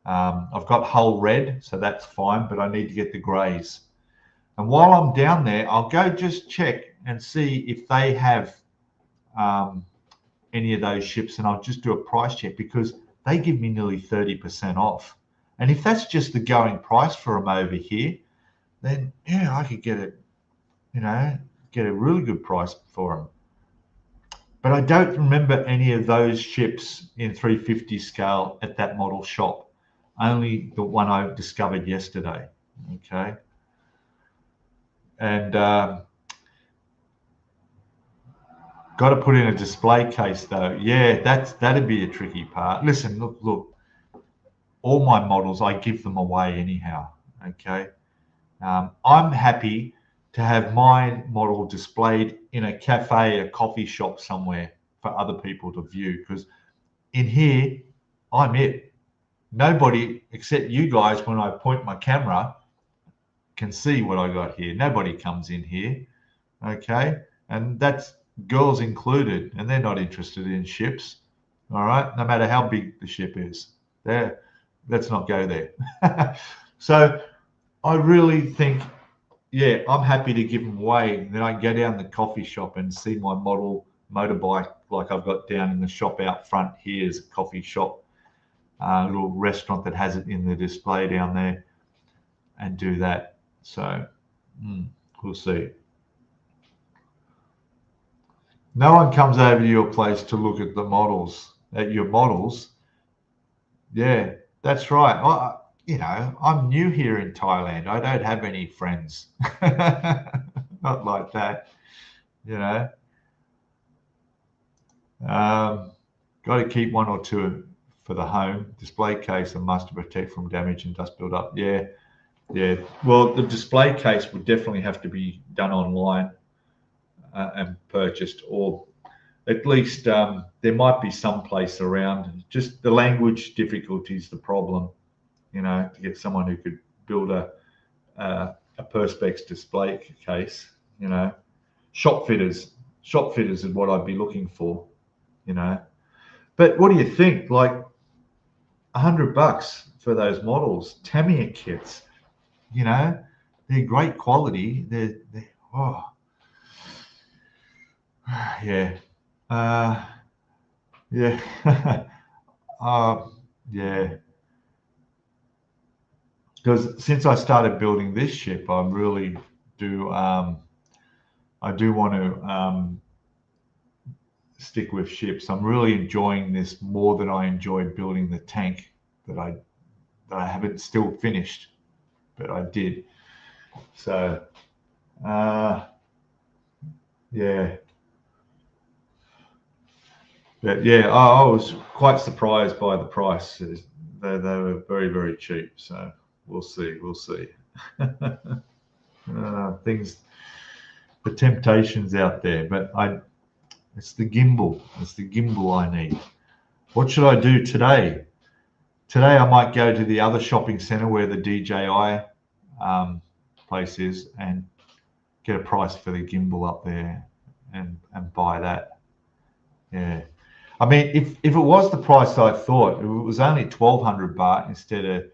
I've got hull red, so that's fine, but I need to get the greys. And while I'm down there, I'll go just check and see if they have any of those ships, and I'll just do a price check because they give me nearly 30% off. And if that's just the going price for them over here, then yeah, I could get it, get a really good price for them. But I don't remember any of those ships in 350 scale at that model shop. Only the one I discovered yesterday. Okay. And got to put in a display case though. Yeah, that'd be a tricky part. Listen, look. All my models, I give them away anyhow. Okay. I'm happy to have my model displayed in a cafe, a coffee shop somewhere for other people to view, because in here, I'm it. Nobody except you guys, when I point my camera, can see what I got here. Nobody comes in here. Okay. And that's girls included, and they're not interested in ships. All right. No matter how big the ship is. Let's not go there. So I really think, yeah, I'm happy to give them away. Then I can go down the coffee shop and see my model motorbike, like I've got down in the shop out front here is a coffee shop, a little restaurant that has it in the display down there, and do that. So we'll see. No one comes over to your place to look at the models, at your models. Yeah, that's right. I'm new here in Thailand. I don't have any friends. Not like that, Got to keep one or two for the home. Display case and must protect from damage and dust build up. Yeah. Well, the display case would definitely have to be done online and purchased, or at least there might be some place around. Just the language difficulty is the problem, to get someone who could build a Perspex display case. Shop fitters is what I'd be looking for. But what do you think? Like $100 for those models, Tamiya kits. They're great quality. They're yeah. Yeah. Yeah. Because since I started building this ship, I really do. I do want to stick with ships. I'm really enjoying this more than I enjoyed building the tank that I haven't still finished, but I did. So, yeah. But yeah, I was quite surprised by the price. They were very, very cheap. So we'll see. Things, the temptations out there, but it's the gimbal. It's the gimbal I need. What should I do today? Today I might go to the other shopping center where the DJI place is and get a price for the gimbal up there and buy that. Yeah. I mean, if it was the price I thought, if it was only 1,200 baht instead of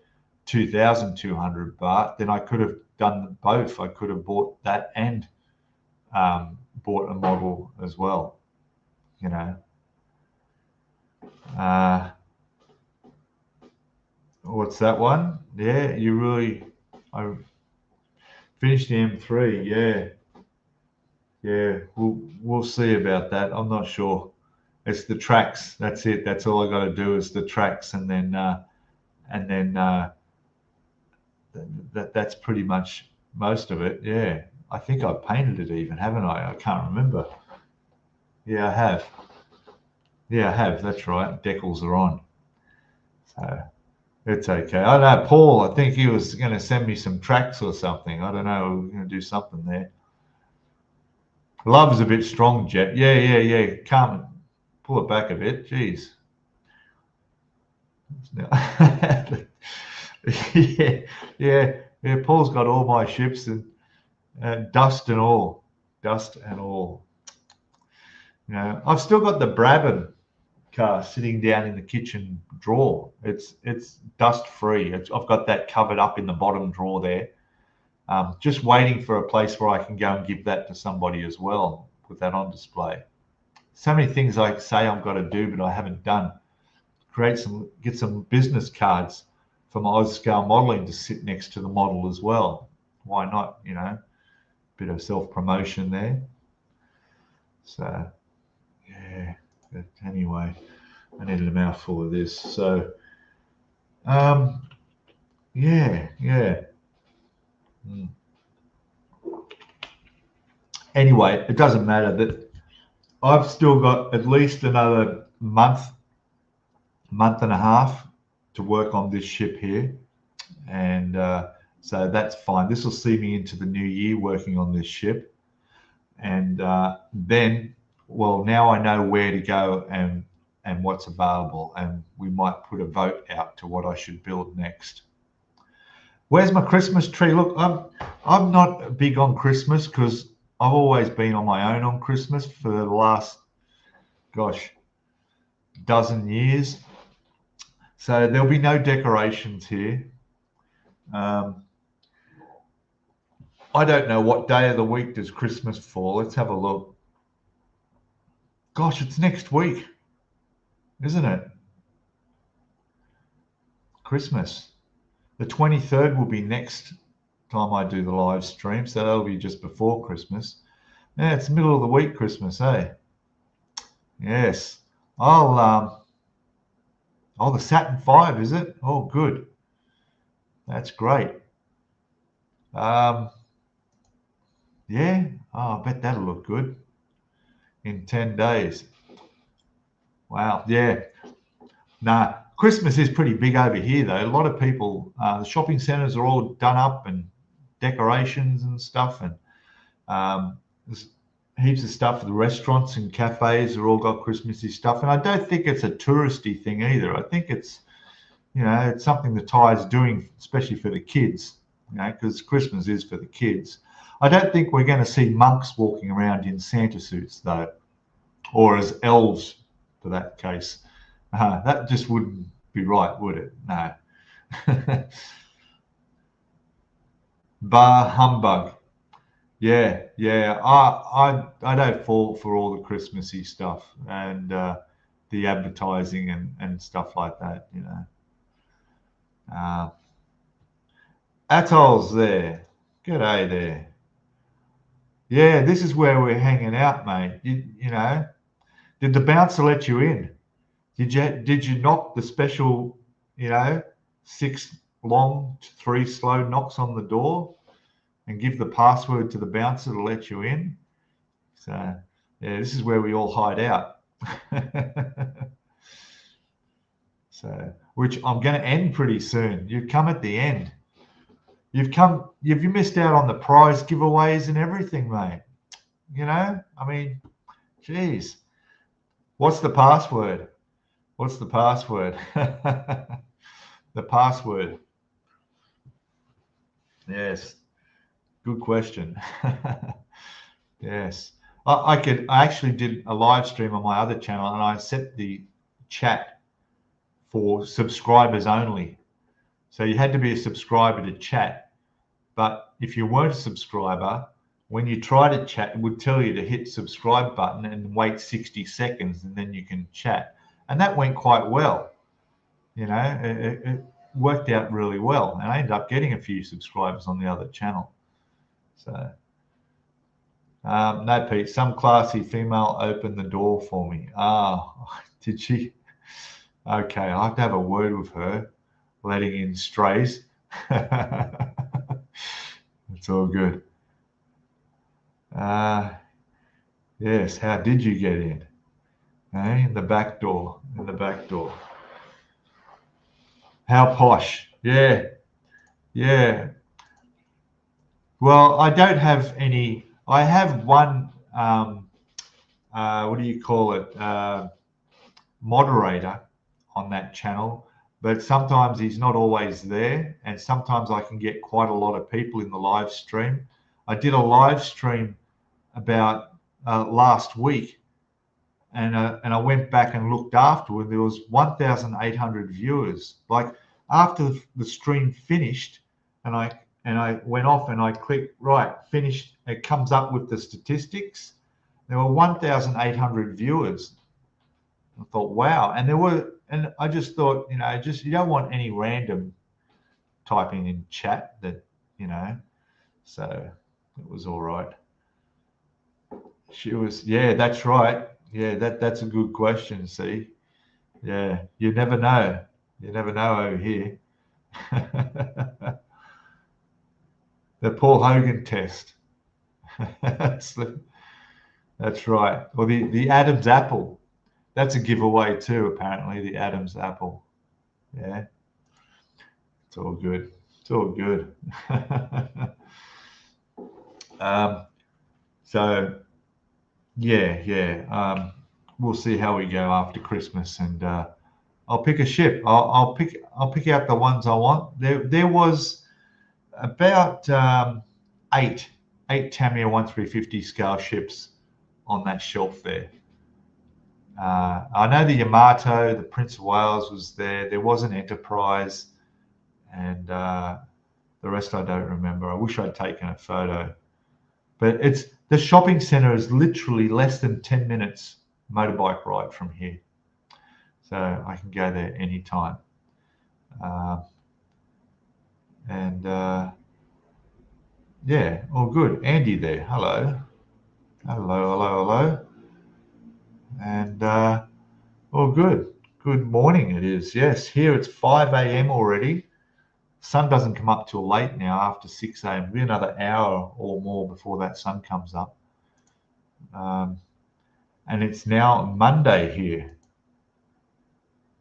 2,200 baht, then I could have done both. I could have bought that and bought a model as well. What's that one? Yeah, I finished the M3. Yeah. We'll see about that. I'm not sure. It's the tracks. That's it. That's all I got to do is the tracks, and then that's pretty much most of it. Yeah, I think I painted it even, haven't I? I can't remember. Yeah, I have. That's right. Decals are on. So it's okay. I know Paul. I think he was going to send me some tracks or something. I don't know. We're going to do something there. Love's a bit strong, Jet. Yeah. Can't pull it back a bit. Jeez. Yeah. Yeah, Paul's got all my ships and dust and all. Dust and all. You know, I've still got the Brabham car sitting down in the kitchen drawer. It's dust free. I've got that covered up in the bottom drawer there. Just waiting for a place where I can go and give that to somebody as well. Put that on display. So many things I say I've got to do, but I haven't done. Get some business cards for my Scalemodeling to sit next to the model as well. Why not? You know, bit of self-promotion there. So, yeah. But anyway, I needed a mouthful of this. So, yeah. Anyway, it doesn't matter that I've still got at least another month and a half to work on this ship here. And so that's fine. This will see me into the new year working on this ship. And then, well, now I know where to go and what's available. And we might put a vote out to what I should build next. Where's my Christmas tree? Look, I'm not big on Christmas because I've always been on my own on Christmas for the last, gosh, dozen years. So there'll be no decorations here. I don't know what day of the week does Christmas fall. Let's have a look. Gosh, it's next week, isn't it? Christmas. The 23rd will be next time I do the live stream, so that'll be just before Christmas. Yeah, it's middle of the week Christmas, eh? Yes. Oh, the Saturn V, is it? Oh, good. That's great. Yeah. Oh, I bet that'll look good in 10 days. Wow. Yeah. Nah, Christmas is pretty big over here, though. A lot of people, the shopping centres are all done up and decorations and stuff, and there's heaps of stuff. The restaurants and cafes are all got Christmassy stuff, and I don't think it's a touristy thing either. I think it's, you know, it's something the Thai's doing, especially for the kids, you know, because Christmas is for the kids. I don't think we're going to see monks walking around in Santa suits, though, or as elves, for that case. That just wouldn't be right, would it? No. Bar humbug. Yeah. I don't fall for all the Christmassy stuff and the advertising and stuff like that, you know. Atoll's there. G'day there. Yeah, this is where we're hanging out, mate. You know, did the bouncer let you in? Did you knock the special, you know, 6 long, 3 slow knocks on the door and give the password to the bouncer to let you in? So, yeah, this is where we all hide out. So, which I'm going to end pretty soon. You come at the end. You've missed out on the prize giveaways and everything, mate. You know, I mean, geez. What's the password? What's the password? The password. Yes. Good question. Yes. I actually did a live stream on my other channel and I set the chat for subscribers only. So you had to be a subscriber to chat. But if you weren't a subscriber, when you try to chat, it would tell you to hit subscribe button and wait 60 seconds and then you can chat. And that went quite well. You know, it worked out really well. And I ended up getting a few subscribers on the other channel. So, no, Pete, some classy female opened the door for me. Ah, did she? Okay, I'll have to have a word with her, letting in strays. It's all good. Yes, how did you get in? In the back door, How posh. Yeah. Well, I don't have any. I have one, what do you call it, moderator on that channel, but sometimes he's not always there, and sometimes I can get quite a lot of people in the live stream. I did a live stream about last week, and I went back and looked afterward. There was 1,800 viewers. Like after the stream finished, and I went off and I clicked right, finished. It comes up with the statistics. There were 1,800 viewers. I thought, wow, and I just thought, you don't want any random typing in chat that, so it was all right. She was, yeah, that's right. Yeah, that's a good question. See, yeah, you never know. You never know over here. The Paul Hogan test. that's right. Or the Adam's apple. That's a giveaway too, apparently. The Adam's apple. Yeah, it's all good. It's all good. So yeah. We'll see how we go after Christmas, and I'll pick a ship. I'll pick out the ones I want. There was about eight Tamiya 1350 scale ships on that shelf there. I know the Yamato, the Prince of Wales was there. There was an Enterprise, and the rest I don't remember. I wish I'd taken a photo. But the shopping centre is literally less than 10 minutes motorbike ride from here. So I can go there anytime. Yeah, all good. Andy there. Hello. Hello. And all good. Good morning it is. Yes, here it's 5 a.m. already. Sun doesn't come up till late now after 6 a.m. It'll be another hour or more before that sun comes up. And it's now Monday here.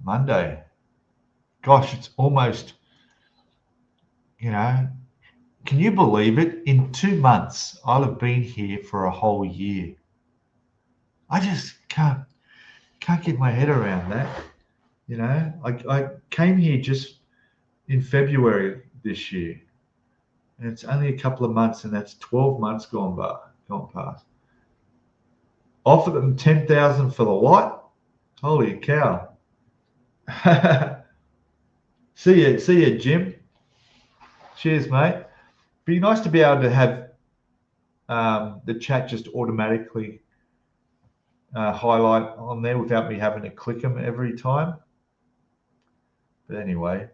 Monday. Gosh, it's almost, can you believe it? In 2 months, I'll have been here for a whole year. I just can't get my head around that. I came here just in February this year, and it's only a couple of months, and that's 12 months gone past. Offer them 10,000 for the lot. Holy cow! See ya, Jim. Cheers, mate. Be nice to be able to have the chat just automatically highlight on there without me having to click them every time. But anyway,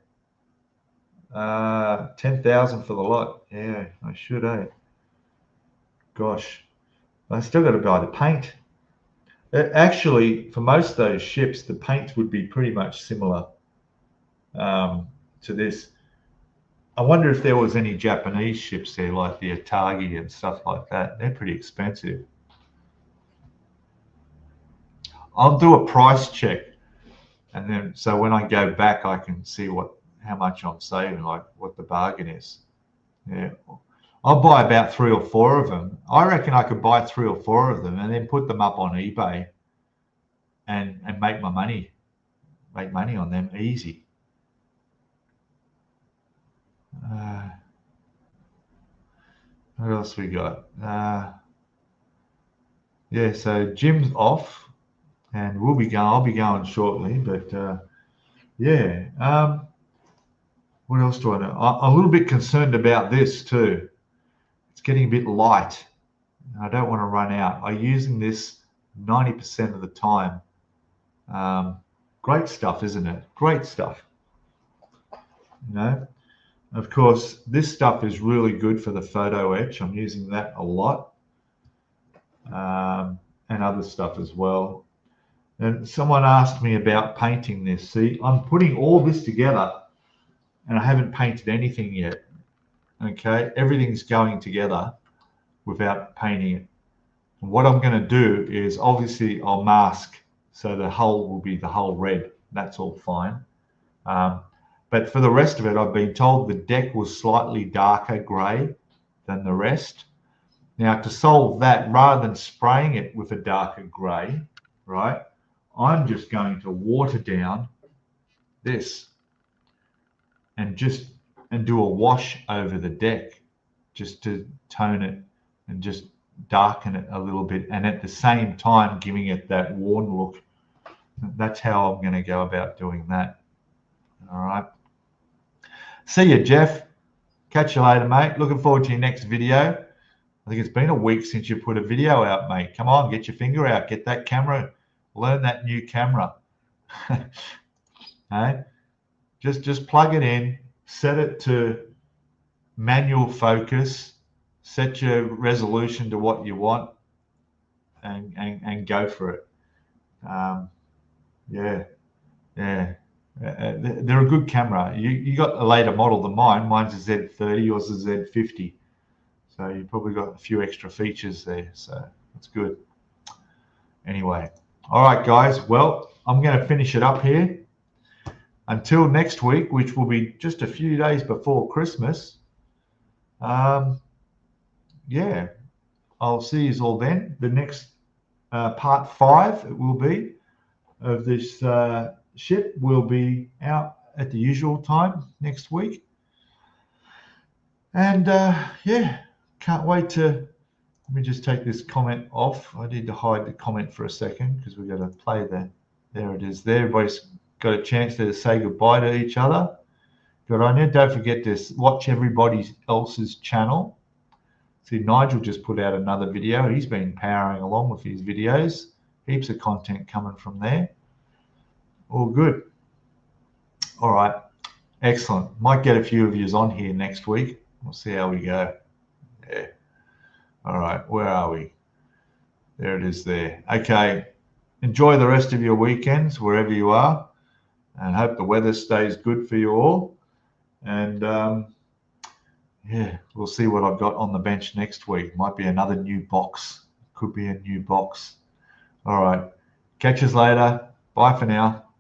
10,000 for the lot. Yeah, I should, eh? Gosh, I still got to buy the paint. Actually, for most of those ships, the paint would be pretty much similar to this. I wonder if there was any Japanese ships there, like the Atagi and stuff like that. They're pretty expensive. I'll do a price check, and then so when I go back, I can see how much I'm saving, like what the bargain is. Yeah, I'll buy about 3 or 4 of them. I reckon I could buy 3 or 4 of them and then put them up on eBay and make my money, on them easy. What else we got? Yeah, so Jim's off, and I'll be going shortly, but yeah. What else do I know? I'm a little bit concerned about this too. It's getting a bit light. I don't want to run out. I'm using this 90% of the time. Great stuff, isn't it? Great stuff. Of course, this stuff is really good for the photo etch. I'm using that a lot, and other stuff as well. And someone asked me about painting this. See, I'm putting all this together, and I haven't painted anything yet. Okay, everything's going together without painting it. And what I'm going to do is, obviously, I'll mask so the hull will be the hull red. That's all fine. But for the rest of it, I've been told the deck was slightly darker grey than the rest. Now, to solve that, rather than spraying it with a darker grey, right, I'm just going to water down this. and do a wash over the deck just to tone it and just darken it a little bit, and at the same time giving it that worn look. That's how I'm going to go about doing that. All right. See you, Jeff. Catch you later, mate. Looking forward to your next video. I think it's been a week since you put a video out, mate. Come on, get your finger out. Get that camera. Learn that new camera. Hey? Just plug it in. Set it to manual focus. Set your resolution to what you want. And go for it. Yeah. They're a good camera. You got a later model than mine. Mine's a Z30, yours is a Z50. So you probably got a few extra features there. So that's good. Anyway, all right, guys. Well, I'm going to finish it up here. Until next week, which will be just a few days before Christmas. Yeah, I'll see you all then. The next part 5 it will be of this ship will be out at the usual time next week. And yeah, can't wait to, let me just take this comment off. I need to hide the comment for a second because we've got to play that. There it is there. Everybody's got a chance to say goodbye to each other. Good on you. Don't forget to watch everybody else's channel. See, Nigel just put out another video. He's been powering along with his videos. Heaps of content coming from there. All good. All right. Excellent. Might get a few of yous on here next week. We'll see how we go. Yeah. All right. Where are we? There it is there. Okay. Enjoy the rest of your weekends wherever you are. And hope the weather stays good for you all. And yeah, we'll see what I've got on the bench next week. Might be another new box. Could be a new box. All right. Catch us later. Bye for now.